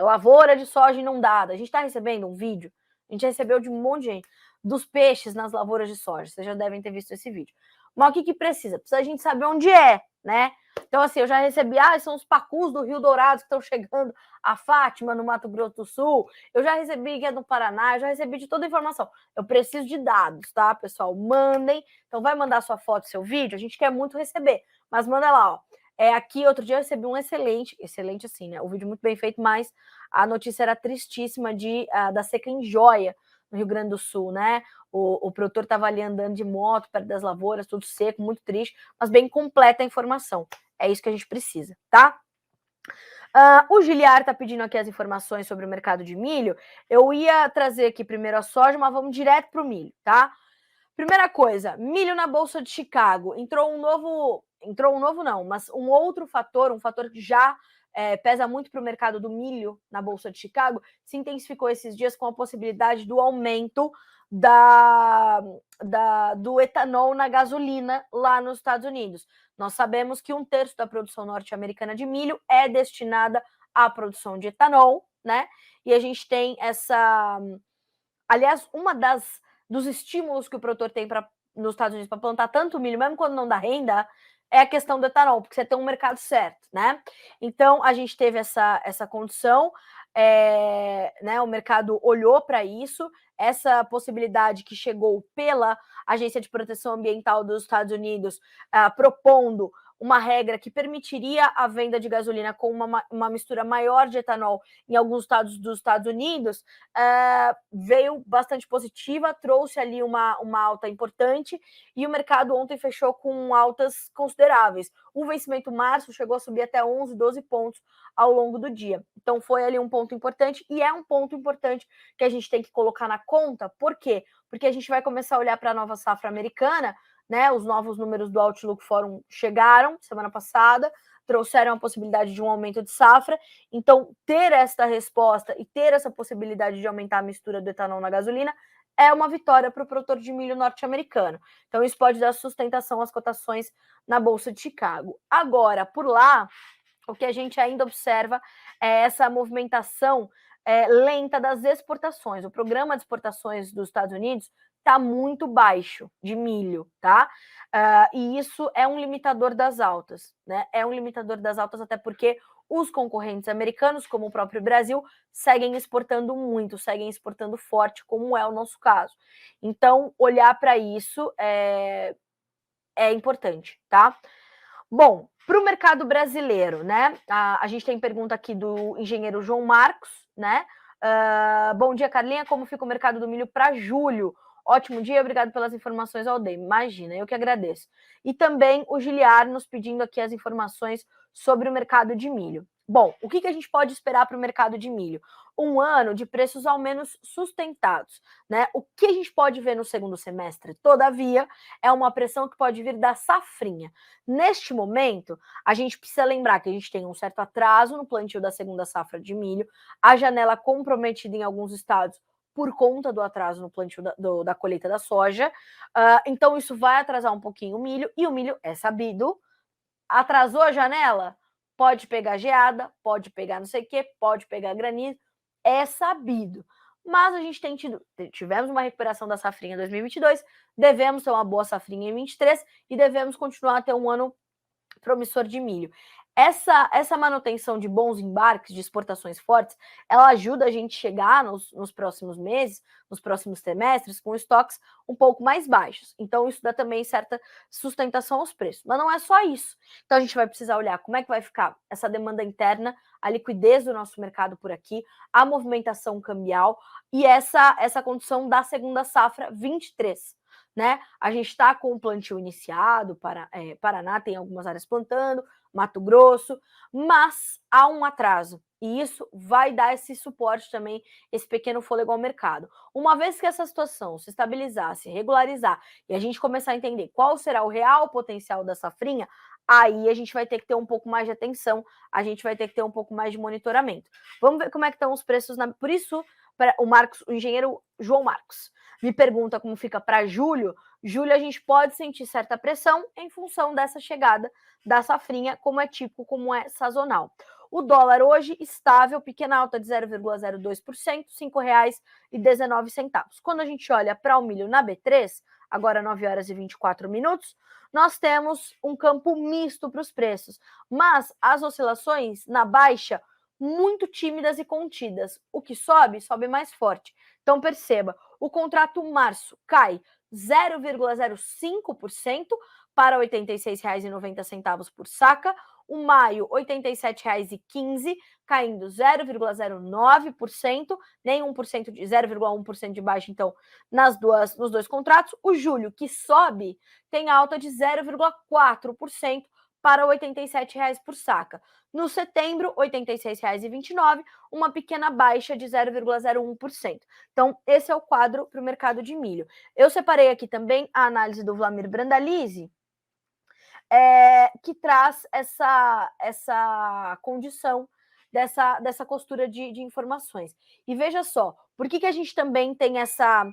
Lavoura de soja inundada. A gente está recebendo um vídeo, a gente recebeu de um monte de gente, dos peixes nas lavouras de soja. Vocês já devem ter visto esse vídeo. Mas o que precisa? Precisa a gente saber onde é, né? Então, assim, eu já recebi, são os pacus do Rio Dourado que estão chegando a Fátima, no Mato Grosso do Sul. Eu já recebi que é do Paraná, eu já recebi de toda a informação. Eu preciso de dados, tá, pessoal? Mandem. Então, vai mandar sua foto, seu vídeo, a gente quer muito receber. Mas manda lá, ó. Aqui, outro dia eu recebi um excelente assim, né? O vídeo muito bem feito, mas a notícia era tristíssima da seca em Joia, no Rio Grande do Sul, né? O produtor estava ali andando de moto perto das lavouras, tudo seco, muito triste, mas bem completa a informação. É isso que a gente precisa, tá? O Giliar está pedindo aqui as informações sobre o mercado de milho. Eu ia trazer aqui primeiro a soja, mas vamos direto para o milho, tá? Primeira coisa, milho na Bolsa de Chicago. Entrou um novo não, mas um outro fator, um fator que já pesa muito para o mercado do milho na Bolsa de Chicago, se intensificou esses dias com a possibilidade do aumento do etanol na gasolina lá nos Estados Unidos. Nós sabemos que 1/3 da produção norte-americana de milho é destinada à produção de etanol, né? E a gente tem aliás, dos estímulos que o produtor tem nos Estados Unidos para plantar tanto milho, mesmo quando não dá renda, é a questão do etanol, porque você tem um mercado certo, né? Então, a gente teve essa condição, né? O mercado olhou para isso, essa possibilidade que chegou pela Agência de Proteção Ambiental dos Estados Unidos, propondo uma regra que permitiria a venda de gasolina com uma mistura maior de etanol em alguns estados dos Estados Unidos, veio bastante positiva, trouxe ali uma alta importante, e o mercado ontem fechou com altas consideráveis. O vencimento março chegou a subir até 11, 12 pontos ao longo do dia. Então foi ali um ponto importante, e é um ponto importante que a gente tem que colocar na conta. Por quê? Porque a gente vai começar a olhar para a nova safra americana, né? Os novos números do Outlook Forum chegaram semana passada, trouxeram a possibilidade de um aumento de safra. Então, ter esta resposta e ter essa possibilidade de aumentar a mistura do etanol na gasolina é uma vitória para o produtor de milho norte-americano. Então, isso pode dar sustentação às cotações na Bolsa de Chicago. Agora, por lá, o que a gente ainda observa é essa movimentação lenta das exportações. O programa de exportações dos Estados Unidos está muito baixo de milho, tá? E isso é um limitador das altas, né? É um limitador das altas, até porque os concorrentes americanos, como o próprio Brasil, seguem exportando muito, seguem exportando forte, como é o nosso caso. Então, olhar para isso é importante, tá? Bom, para o mercado brasileiro, né? A gente tem pergunta aqui do engenheiro João Marcos, né? Bom dia, Carlinha. Como fica o mercado do milho para julho? Ótimo dia, obrigado pelas informações, Aldeia. Imagina, eu que agradeço. E também o Giliar nos pedindo aqui as informações sobre o mercado de milho. Bom, o que a gente pode esperar para o mercado de milho? Um ano de preços ao menos sustentados, né? O que a gente pode ver no segundo semestre, todavia, é uma pressão que pode vir da safrinha. Neste momento, a gente precisa lembrar que a gente tem um certo atraso no plantio da segunda safra de milho, a janela comprometida em alguns estados por conta do atraso no plantio da colheita da soja. Então, isso vai atrasar um pouquinho o milho, e o milho é sabido. Atrasou a janela? Pode pegar geada, pode pegar não sei o quê, pode pegar granizo, é sabido. Mas a gente tivemos uma recuperação da safrinha em 2022, devemos ter uma boa safrinha em 2023 e devemos continuar a ter um ano promissor de milho. Essa manutenção de bons embarques, de exportações fortes, ela ajuda a gente a chegar nos próximos meses, nos próximos trimestres, com estoques um pouco mais baixos. Então, isso dá também certa sustentação aos preços. Mas não é só isso. Então, a gente vai precisar olhar como é que vai ficar essa demanda interna, a liquidez do nosso mercado por aqui, a movimentação cambial e essa condição da segunda safra 23. Né? A gente está com o plantio iniciado, Paraná tem algumas áreas plantando, Mato Grosso, mas há um atraso, e isso vai dar esse suporte também, esse pequeno fôlego ao mercado. Uma vez que essa situação se estabilizar, se regularizar, e a gente começar a entender qual será o real potencial da safrinha, aí a gente vai ter que ter um pouco mais de atenção, a gente vai ter que ter um pouco mais de monitoramento. Vamos ver como é que estão os preços, por isso, o engenheiro João Marcos me pergunta como fica para julho. Julho a gente pode sentir certa pressão em função dessa chegada da safrinha, como é típico, como é sazonal. O dólar hoje estável, pequena alta de 0,02%, R$ 5,19. Quando a gente olha para o milho na B3, agora 9 horas e 24 minutos, nós temos um campo misto para os preços, mas as oscilações na baixa muito tímidas e contidas. O que sobe, sobe mais forte. Então perceba, o contrato março cai 0,05% para R$ 86,90 por saca. O maio, R$ 87,15, caindo 0,09%, nem 0,1% de baixa, então, nos dois contratos. O julho, que sobe, tem alta de 0,4% para R$ 87,00 por saca. No setembro, R$ 86,29, uma pequena baixa de 0,01%. Então, esse é o quadro para o mercado de milho. Eu separei aqui também a análise do Vlamir Brandalize, que traz essa condição dessa costura de informações. E veja só, por que a gente também tem essa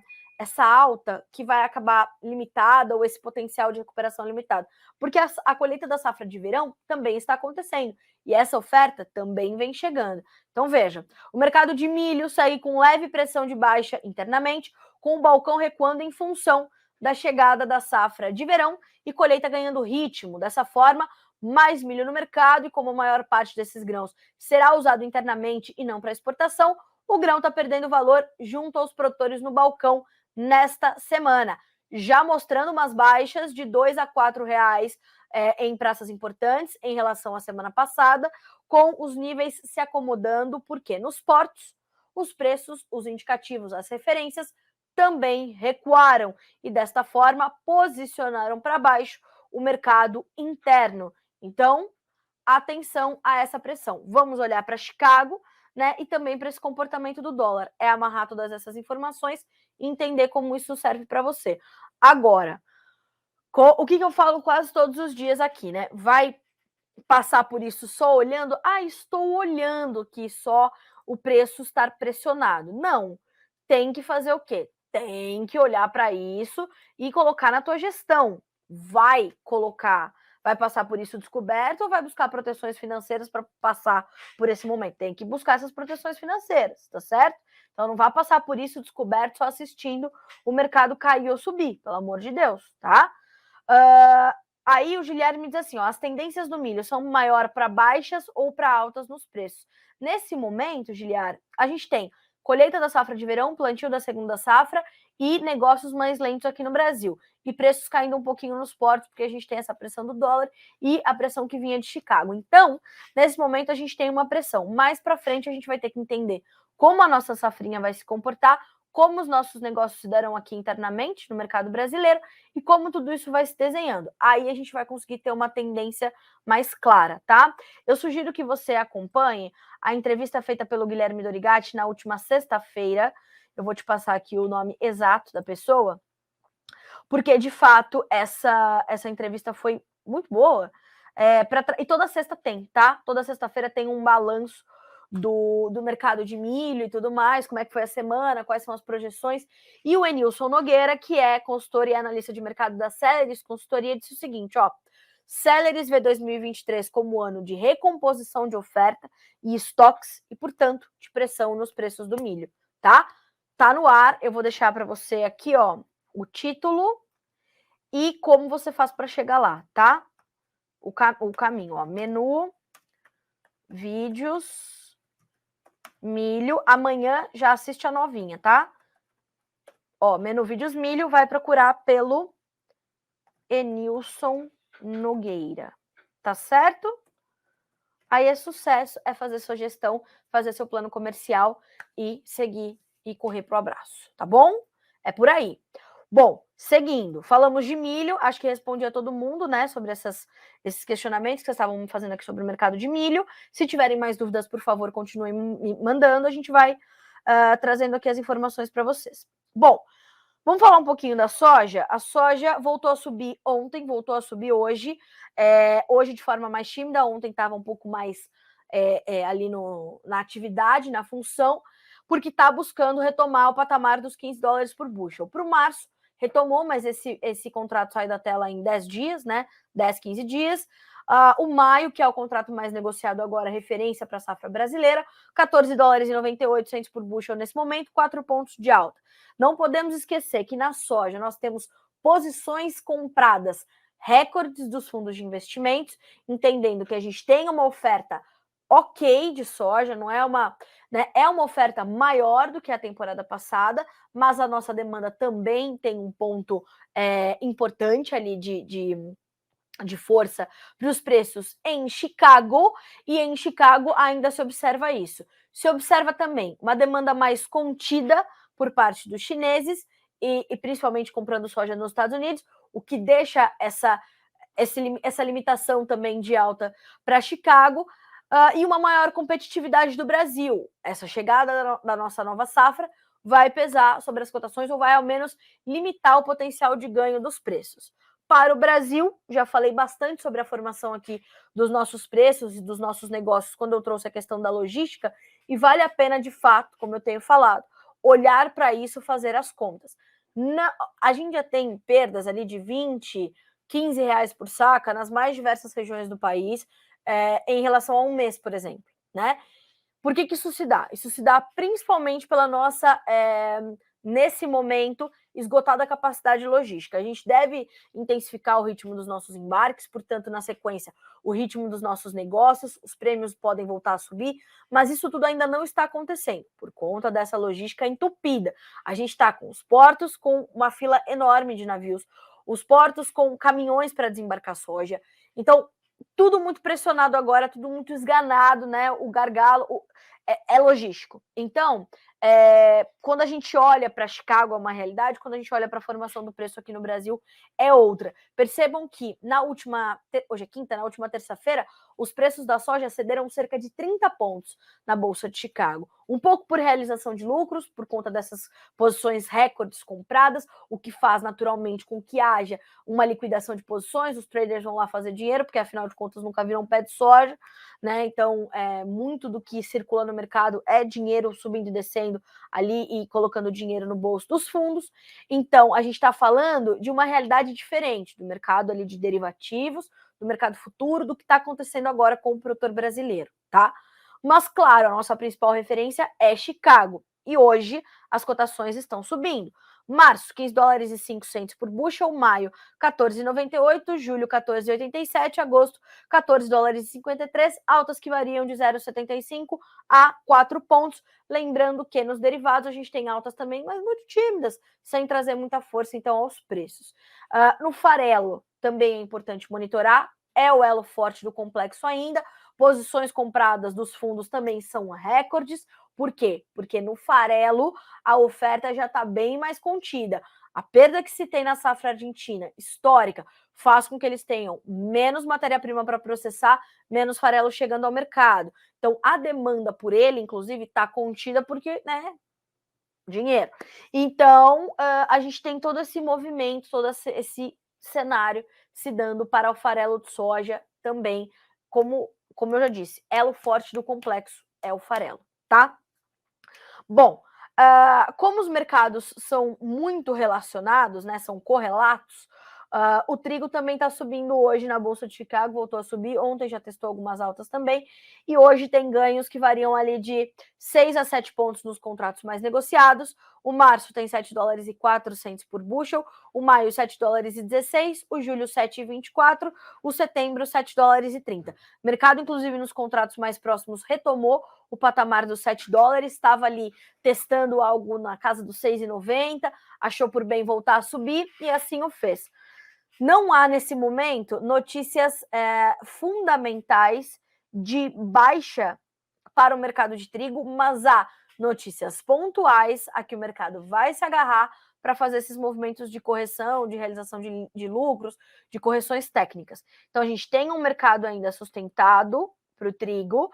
alta que vai acabar limitada, ou esse potencial de recuperação limitado? Porque a colheita da safra de verão também está acontecendo, e essa oferta também vem chegando. Então veja, o mercado de milho segue com leve pressão de baixa internamente, com o balcão recuando em função da chegada da safra de verão e colheita ganhando ritmo. Dessa forma, mais milho no mercado, e como a maior parte desses grãos será usado internamente e não para exportação, o grão está perdendo valor junto aos produtores no balcão nesta semana, já mostrando umas baixas de R$ 2 a R$ 4 em praças importantes em relação à semana passada, com os níveis se acomodando, porque nos portos os preços, os indicativos, as referências também recuaram e desta forma posicionaram para baixo o mercado interno. Então, atenção a essa pressão. Vamos olhar para Chicago, né, e também para esse comportamento do dólar. É amarrar todas essas informações e entender como isso serve para você. Agora, o que eu falo quase todos os dias aqui, né? Vai passar por isso só olhando? Ah, estou olhando que só o preço estar pressionado. Não. Tem que fazer o quê? Tem que olhar para isso e colocar na tua gestão. Vai passar por isso descoberto ou vai buscar proteções financeiras para passar por esse momento? Tem que buscar essas proteções financeiras, tá certo? Então não vá passar por isso descoberto só assistindo o mercado cair ou subir, pelo amor de Deus, tá? Aí o Guilherme diz assim, ó, as tendências do milho são maior para baixas ou para altas nos preços. Nesse momento, Giliar, a gente tem colheita da safra de verão, plantio da segunda safra e negócios mais lentos aqui no Brasil. E preços caindo um pouquinho nos portos, porque a gente tem essa pressão do dólar e a pressão que vinha de Chicago. Então, nesse momento, a gente tem uma pressão. Mais para frente, a gente vai ter que entender como a nossa safrinha vai se comportar, como os nossos negócios se darão aqui internamente no mercado brasileiro e como tudo isso vai se desenhando. Aí a gente vai conseguir ter uma tendência mais clara, tá? Eu sugiro que você acompanhe a entrevista feita pelo Guilherme Dorigatti na última sexta-feira. Eu vou te passar aqui o nome exato da pessoa, porque de fato essa entrevista foi muito boa. E toda sexta tem, tá? Toda sexta-feira tem um balanço do mercado de milho e tudo mais, como é que foi a semana, quais são as projeções. E o Enilson Nogueira, que é consultor e analista de mercado da Celeris Consultoria, disse o seguinte, ó, Celeris vê 2023 como ano de recomposição de oferta e estoques e, portanto, de pressão nos preços do milho, tá? Tá no ar, eu vou deixar para você aqui, ó, o título e como você faz para chegar lá, tá? O caminho, ó, menu, vídeos, milho, amanhã já assiste a novinha, tá? Ó, menu vídeos milho, vai procurar pelo Enilson Nogueira, tá certo? Aí é sucesso, é fazer sua gestão, fazer seu plano comercial e seguir e correr pro abraço, tá bom? É por aí. Bom, seguindo, falamos de milho, acho que respondi a todo mundo, né, sobre esses questionamentos que vocês estavam fazendo aqui sobre o mercado de milho. Se tiverem mais dúvidas, por favor, continuem me mandando, a gente vai trazendo aqui as informações para vocês. Bom, vamos falar um pouquinho da soja. A soja voltou a subir ontem, voltou a subir hoje. Hoje de forma mais tímida, ontem estava um pouco mais ali na atividade, na função, porque está buscando retomar o patamar dos 15 dólares por bushel. Para o março, retomou, mas esse contrato sai da tela em 10 dias, né? 10, 15 dias. O maio, que é o contrato mais negociado agora, referência para a safra brasileira, 14 dólares e 98 centos por bushel nesse momento, 4 pontos de alta. Não podemos esquecer que na soja nós temos posições compradas, recordes dos fundos de investimentos, entendendo que a gente tem uma oferta ok de soja, não é uma, né, é uma oferta maior do que a temporada passada, mas a nossa demanda também tem um ponto importante ali de força para os preços em Chicago, e em Chicago ainda se observa isso. Se observa também uma demanda mais contida por parte dos chineses, e principalmente comprando soja nos Estados Unidos, o que deixa essa limitação também de alta para Chicago, e uma maior competitividade do Brasil. Essa chegada da nossa nova safra vai pesar sobre as cotações ou vai ao menos limitar o potencial de ganho dos preços. Para o Brasil, já falei bastante sobre a formação aqui dos nossos preços e dos nossos negócios quando eu trouxe a questão da logística, e vale a pena, de fato, como eu tenho falado, olhar para isso, fazer as contas. A gente já tem perdas ali de 20, 15 reais por saca nas mais diversas regiões do país, em relação a um mês, por exemplo, né? Por que isso se dá? Isso se dá principalmente pela nossa, nesse momento, esgotada capacidade logística. A gente deve intensificar o ritmo dos nossos embarques, portanto, na sequência, o ritmo dos nossos negócios, os prêmios podem voltar a subir, mas isso tudo ainda não está acontecendo, por conta dessa logística entupida. A gente está com os portos com uma fila enorme de navios, os portos com caminhões para desembarcar soja, Então, tudo muito pressionado agora, tudo muito esganado, né? O gargalo é logístico. Então, quando a gente olha para Chicago é uma realidade, quando a gente olha para a formação do preço aqui no Brasil é outra. Percebam que hoje é quinta, na última terça-feira, os preços da soja cederam cerca de 30 pontos na Bolsa de Chicago. Um pouco por realização de lucros, por conta dessas posições recordes compradas, o que faz naturalmente com que haja uma liquidação de posições, os traders vão lá fazer dinheiro, porque afinal de contas nunca viram pé de soja, né? Então, muito do que circula no mercado é dinheiro subindo e descendo ali e colocando dinheiro no bolso dos fundos. Então, a gente está falando de uma realidade diferente do mercado ali de derivativos, do mercado futuro, do que está acontecendo agora com o produtor brasileiro, tá? Mas, claro, a nossa principal referência é Chicago. E hoje as cotações estão subindo. Março, 15 dólares e 5 centos por bushel. Maio, 14,98. Julho, 14,87. Agosto, 14 dólares e 53. Altas que variam de 0,75 a 4 pontos. Lembrando que nos derivados a gente tem altas também, mas muito tímidas, sem trazer muita força, então, aos preços. No farelo, também é importante monitorar. É o elo forte do complexo ainda. Posições compradas dos fundos também são recordes. Por quê? Porque no farelo a oferta já está bem mais contida. A perda que se tem na safra argentina, histórica, faz com que eles tenham menos matéria-prima para processar, menos farelo chegando ao mercado. Então, a demanda por ele, inclusive, está contida porque, né, dinheiro. Então, a gente tem todo esse movimento, todo esse cenário se dando para o farelo de soja também, como eu já disse, elo forte do complexo é o farelo, tá? Bom, como os mercados são muito relacionados, né, são correlatos, o trigo também está subindo hoje na Bolsa de Chicago, voltou a subir, ontem já testou algumas altas também, e hoje tem ganhos que variam ali de 6 a 7 pontos nos contratos mais negociados. O março tem 7 dólares e 4 centos por bushel, o maio 7 dólares e 16, o julho 7,24, o setembro 7 dólares e 30. O mercado, inclusive, nos contratos mais próximos retomou o patamar dos 7 dólares, estava ali testando algo na casa dos 6,90, achou por bem voltar a subir e assim o fez. Não há, nesse momento, notícias fundamentais de baixa para o mercado de trigo, mas há notícias pontuais a que o mercado vai se agarrar para fazer esses movimentos de correção, de realização de lucros, de correções técnicas. Então, a gente tem um mercado ainda sustentado para o trigo,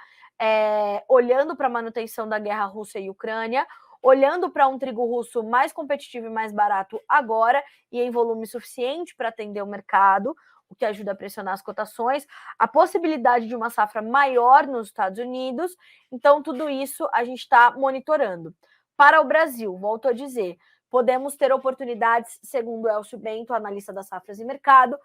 olhando para a manutenção da guerra Rússia e Ucrânia, olhando para um trigo russo mais competitivo e mais barato agora e em volume suficiente para atender o mercado, o que ajuda a pressionar as cotações, a possibilidade de uma safra maior nos Estados Unidos. Então, tudo isso a gente está monitorando. Para o Brasil, volto a dizer, podemos ter oportunidades, segundo Elcio Bento, analista das safras e mercado,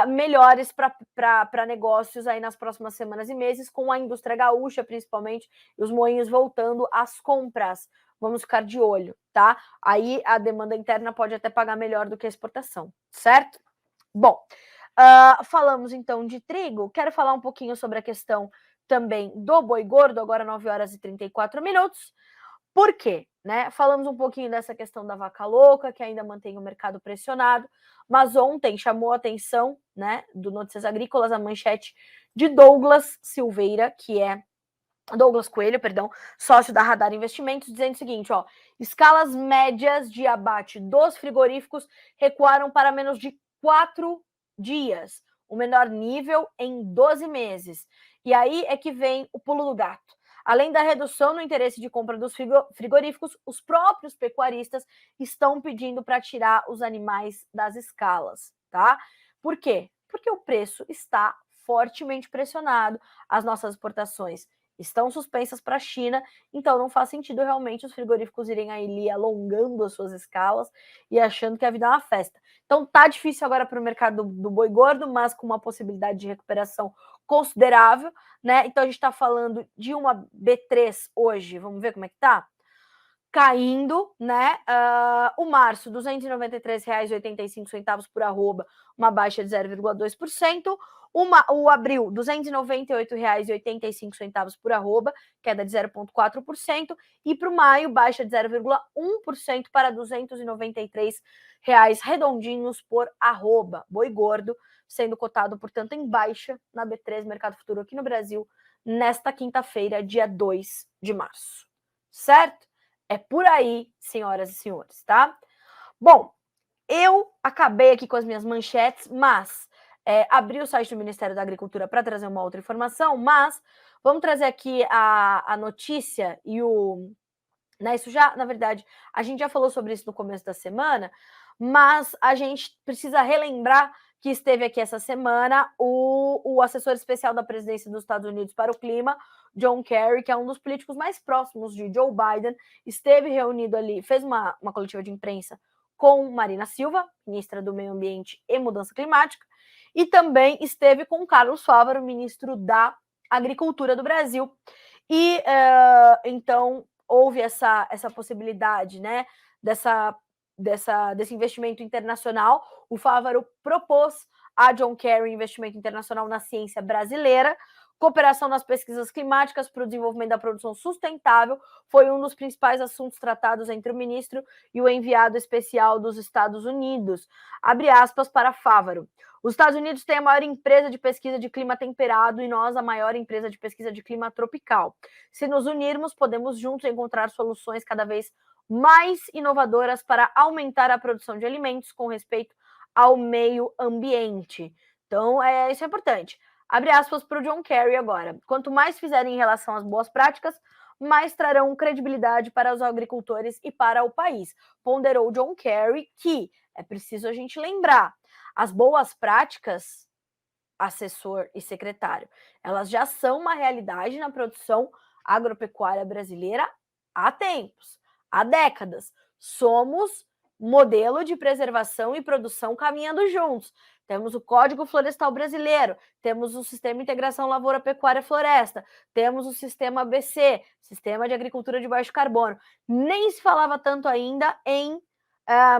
melhores para negócios aí nas próximas semanas e meses, com a indústria gaúcha, principalmente, e os moinhos voltando às compras. Vamos ficar de olho, tá? Aí a demanda interna pode até pagar melhor do que a exportação, certo? Bom, falamos então de trigo, quero falar um pouquinho sobre a questão também do boi gordo, agora 9 horas e 34 minutos. Por quê? Né? Falamos um pouquinho dessa questão da vaca louca, que ainda mantém o mercado pressionado, mas ontem chamou a atenção, né, do Notícias Agrícolas, a manchete de Douglas Coelho, sócio da Radar Investimentos, dizendo o seguinte, ó, escalas médias de abate dos frigoríficos recuaram para menos de 4 dias, o menor nível em 12 meses. E aí é que vem o pulo do gato. Além da redução no interesse de compra dos frigoríficos, os próprios pecuaristas estão pedindo para tirar os animais das escalas, tá? Por quê? Porque o preço está fortemente pressionado, as nossas exportações estão suspensas para a China, então não faz sentido realmente os frigoríficos irem ali alongando as suas escalas e achando que a vida é uma festa. Então tá difícil agora para o mercado do boi gordo, mas com uma possibilidade de recuperação considerável, né? Então a gente está falando de uma B3 hoje, vamos ver como é que tá? Caindo, né? O março, R$ 293,85 por arroba, uma baixa de 0,2%. O abril, R$ 298,85 por arroba, queda de 0,4%, e para o maio, baixa de 0,1% para R$ 293 redondinhos por arroba. Boi gordo sendo cotado, portanto, em baixa na B3 Mercado Futuro aqui no Brasil, nesta quinta-feira, dia 2 de março. Certo? É por aí, senhoras e senhores, tá? Bom, eu acabei aqui com as minhas manchetes, mas abri o site do Ministério da Agricultura para trazer uma outra informação, mas vamos trazer aqui a notícia e o... Né, isso já, na verdade, a gente já falou sobre isso no começo da semana, mas a gente precisa relembrar que esteve aqui essa semana o assessor especial da presidência dos Estados Unidos para o clima, John Kerry, que é um dos políticos mais próximos de Joe Biden, esteve reunido ali, fez uma coletiva de imprensa com Marina Silva, ministra do Meio Ambiente e Mudança Climática, e também esteve com Carlos Fávaro, ministro da Agricultura do Brasil. E então houve essa possibilidade, né, desse investimento internacional. O Fávaro propôs a John Kerry investimento internacional na ciência brasileira. Cooperação nas pesquisas climáticas para o desenvolvimento da produção sustentável foi um dos principais assuntos tratados entre o ministro e o enviado especial dos Estados Unidos. Abre aspas para Fávaro. Os Estados Unidos têm a maior empresa de pesquisa de clima temperado e nós a maior empresa de pesquisa de clima tropical. Se nos unirmos, podemos juntos encontrar soluções cada vez mais inovadoras para aumentar a produção de alimentos com respeito ao meio ambiente. Então, isso é importante. Abre aspas para o John Kerry agora. Quanto mais fizerem em relação às boas práticas, mais trarão credibilidade para os agricultores e para o país. Ponderou John Kerry que é preciso a gente lembrar, as boas práticas, assessor e secretário, elas já são uma realidade na produção agropecuária brasileira há tempos, há décadas. Somos modelo de preservação e produção caminhando juntos. Temos o Código Florestal Brasileiro, temos o Sistema de Integração Lavoura, Pecuária, Floresta, temos o Sistema ABC, Sistema de Agricultura de Baixo Carbono. Nem se falava tanto ainda em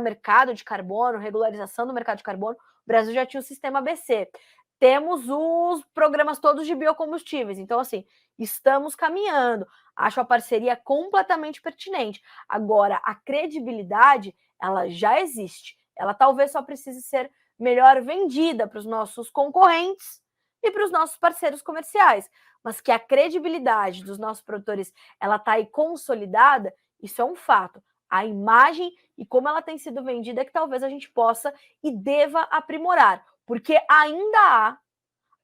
mercado de carbono, regularização do mercado de carbono. O Brasil já tinha o Sistema ABC. Temos os programas todos de biocombustíveis. Então, assim, estamos caminhando. Acho a parceria completamente pertinente. Agora, a credibilidade, ela já existe. Ela talvez só precise ser melhor vendida para os nossos concorrentes e para os nossos parceiros comerciais. Mas que a credibilidade dos nossos produtores, ela está aí consolidada, isso é um fato. A imagem e como ela tem sido vendida é que talvez a gente possa e deva aprimorar. Porque ainda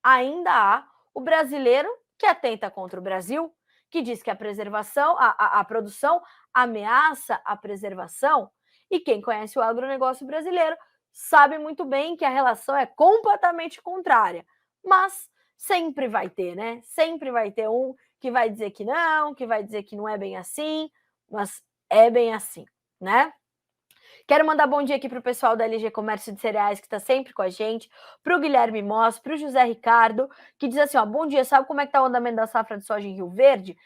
há o brasileiro que atenta contra o Brasil, que diz que a preservação, a produção ameaça a preservação, e quem conhece o agronegócio brasileiro sabe muito bem que a relação é completamente contrária, mas sempre vai ter, né? Sempre vai ter um que vai dizer que não é bem assim, mas é bem assim, né? Quero mandar bom dia aqui para o pessoal da LG Comércio de Cereais, que está sempre com a gente, para o Guilherme Moss, para o José Ricardo, que diz assim, ó, bom dia, sabe como é que está o andamento da safra de soja em Rio Verde?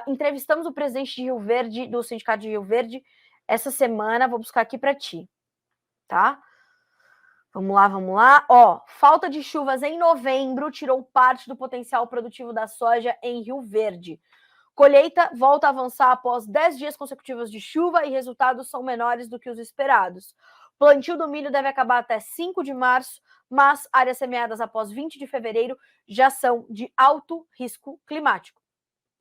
Entrevistamos o presidente de Rio Verde, do Sindicato de Rio Verde, essa semana, vou buscar aqui para ti, tá? Vamos lá. Ó, falta de chuvas em novembro tirou parte do potencial produtivo da soja em Rio Verde. Colheita volta a avançar após 10 dias consecutivos de chuva e resultados são menores do que os esperados. Plantio do milho deve acabar até 5 de março, mas áreas semeadas após 20 de fevereiro já são de alto risco climático.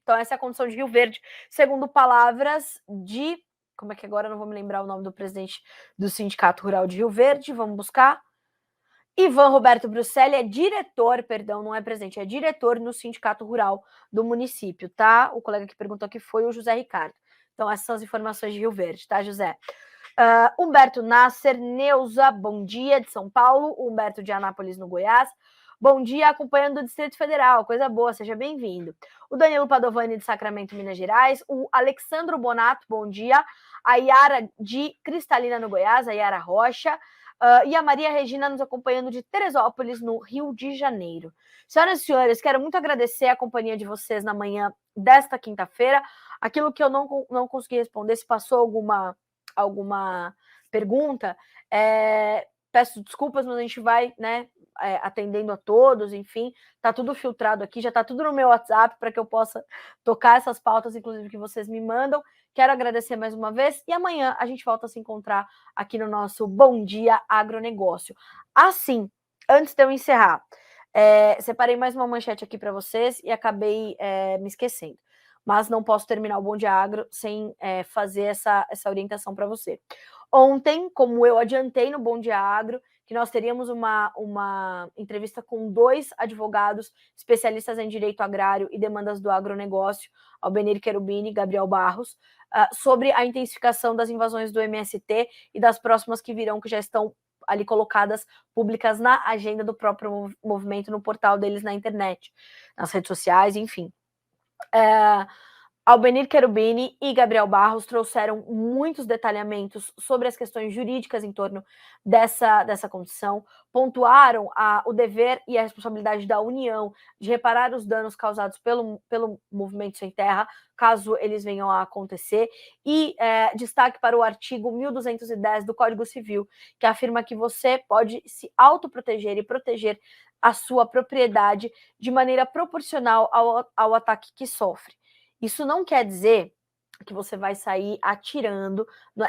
Então, essa é a condição de Rio Verde, segundo palavras de... Como é que agora eu não vou me lembrar o nome do presidente do Sindicato Rural de Rio Verde? Vamos buscar. Ivan Roberto Bruxelli é diretor, perdão, não é presidente, é diretor no Sindicato Rural do município, tá? O colega que perguntou aqui foi o José Ricardo. Então, essas são as informações de Rio Verde, tá, José? Humberto Nasser, Neuza, bom dia, de São Paulo. Humberto de Anápolis, no Goiás. Bom dia, acompanhando o Distrito Federal, coisa boa, seja bem-vindo. O Danilo Padovani, de Sacramento, Minas Gerais. O Alexandro Bonato, bom dia. A Yara de Cristalina, no Goiás, a Yara Rocha. E a Maria Regina nos acompanhando de Teresópolis, no Rio de Janeiro. Senhoras e senhores, quero muito agradecer a companhia de vocês na manhã desta quinta-feira. Aquilo que eu não consegui responder, se passou alguma pergunta, peço desculpas, mas a gente vai, né, atendendo a todos, enfim, tá tudo filtrado aqui, já tá tudo no meu WhatsApp para que eu possa tocar essas pautas, inclusive, que vocês me mandam. Quero agradecer mais uma vez e amanhã a gente volta a se encontrar aqui no nosso Bom Dia Agronegócio. Assim, antes de eu encerrar, separei mais uma manchete aqui para vocês e acabei me esquecendo. Mas não posso terminar o Bom Dia Agro sem fazer essa orientação para você. Ontem, como eu adiantei no Bom Dia Agro, que nós teríamos uma entrevista com 2 advogados especialistas em direito agrário e demandas do agronegócio, Albenir Cherubini e Gabriel Barros, sobre a intensificação das invasões do MST e das próximas que virão, que já estão ali colocadas públicas na agenda do próprio movimento, no portal deles na internet, nas redes sociais, enfim. Albenir Cherubini e Gabriel Barros trouxeram muitos detalhamentos sobre as questões jurídicas em torno dessa condição, pontuaram o dever e a responsabilidade da União de reparar os danos causados pelo movimento sem terra, caso eles venham a acontecer, e destaque para o artigo 1210 do Código Civil, que afirma que você pode se autoproteger e proteger a sua propriedade de maneira proporcional ao ataque que sofre. Isso não quer dizer que você vai sair atirando,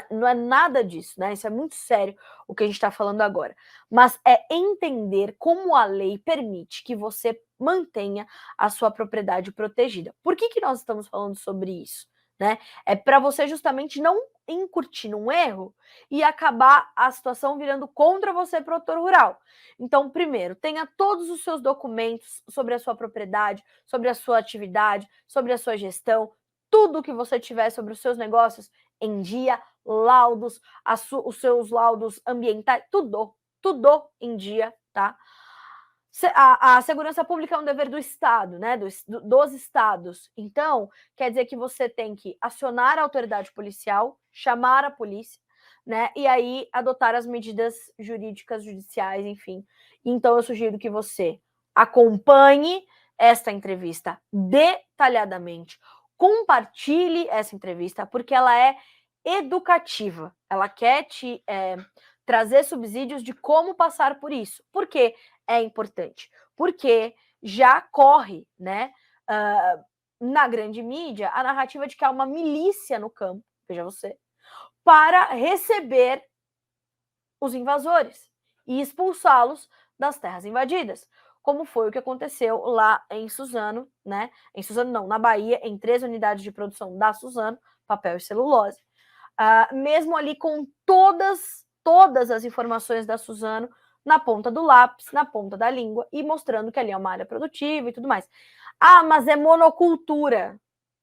não é nada disso, né? Isso é muito sério o que a gente está falando agora. Mas é entender como a lei permite que você mantenha a sua propriedade protegida. Por que nós estamos falando sobre isso? Né? É para você justamente não incutir num erro e acabar a situação virando contra você, produtor rural. Então, primeiro, tenha todos os seus documentos sobre a sua propriedade, sobre a sua atividade, sobre a sua gestão, tudo que você tiver sobre os seus negócios em dia, laudos, os seus laudos ambientais, tudo em dia, tá? A segurança pública é um dever do Estado, né? Dos estados. Então, quer dizer que você tem que acionar a autoridade policial, chamar a polícia, né? E aí adotar as medidas jurídicas, judiciais, enfim. Então, eu sugiro que você acompanhe esta entrevista detalhadamente, compartilhe essa entrevista, porque ela é educativa. Ela quer te trazer subsídios de como passar por isso. Por quê? É importante, porque já corre, né, na grande mídia, a narrativa de que há uma milícia no campo, veja você, para receber os invasores e expulsá-los das terras invadidas, como foi o que aconteceu lá em Suzano, né? Em Suzano não, na Bahia, em 3 unidades de produção da Suzano, papel e celulose. Mesmo ali com todas as informações da Suzano na ponta do lápis, na ponta da língua, e mostrando que ali é uma área produtiva e tudo mais. Mas é monocultura.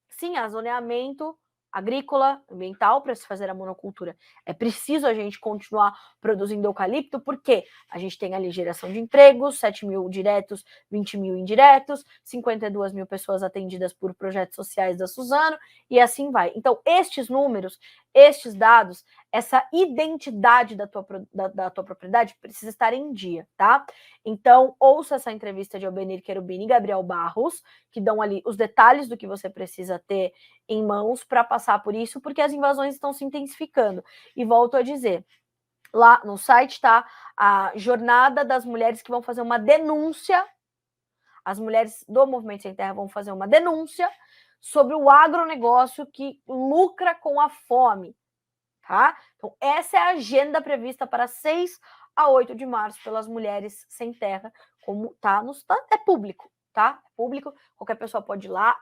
Sim, há zoneamento agrícola, ambiental para se fazer a monocultura. É preciso a gente continuar produzindo eucalipto, porque a gente tem ali geração de empregos, 7 mil diretos, 20 mil indiretos, 52 mil pessoas atendidas por projetos sociais da Suzano, e assim vai. Então, estes números, estes dados, essa identidade da tua propriedade precisa estar em dia, tá? Então, ouça essa entrevista de Albenir Cherubini e Gabriel Barros, que dão ali os detalhes do que você precisa ter em mãos para passar por isso, porque as invasões estão se intensificando. E volto a dizer, lá no site está a jornada das mulheres que vão fazer uma denúncia, as mulheres do Movimento Sem Terra vão fazer uma denúncia sobre o agronegócio que lucra com a fome, tá? Então, essa é a agenda prevista para 6 a 8 de março pelas mulheres sem terra, como tá é público, tá? É público, qualquer pessoa pode ir lá,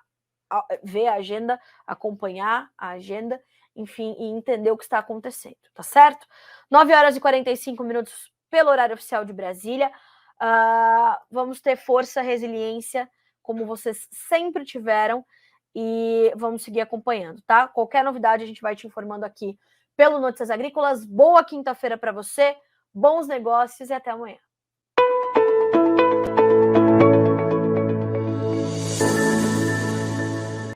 ver a agenda, acompanhar a agenda, enfim, e entender o que está acontecendo, tá certo? 9 horas e 45 minutos pelo horário oficial de Brasília. Vamos ter força, resiliência, como vocês sempre tiveram, e vamos seguir acompanhando, tá? Qualquer novidade a gente vai te informando aqui pelo Notícias Agrícolas. Boa quinta-feira para você, bons negócios e até amanhã.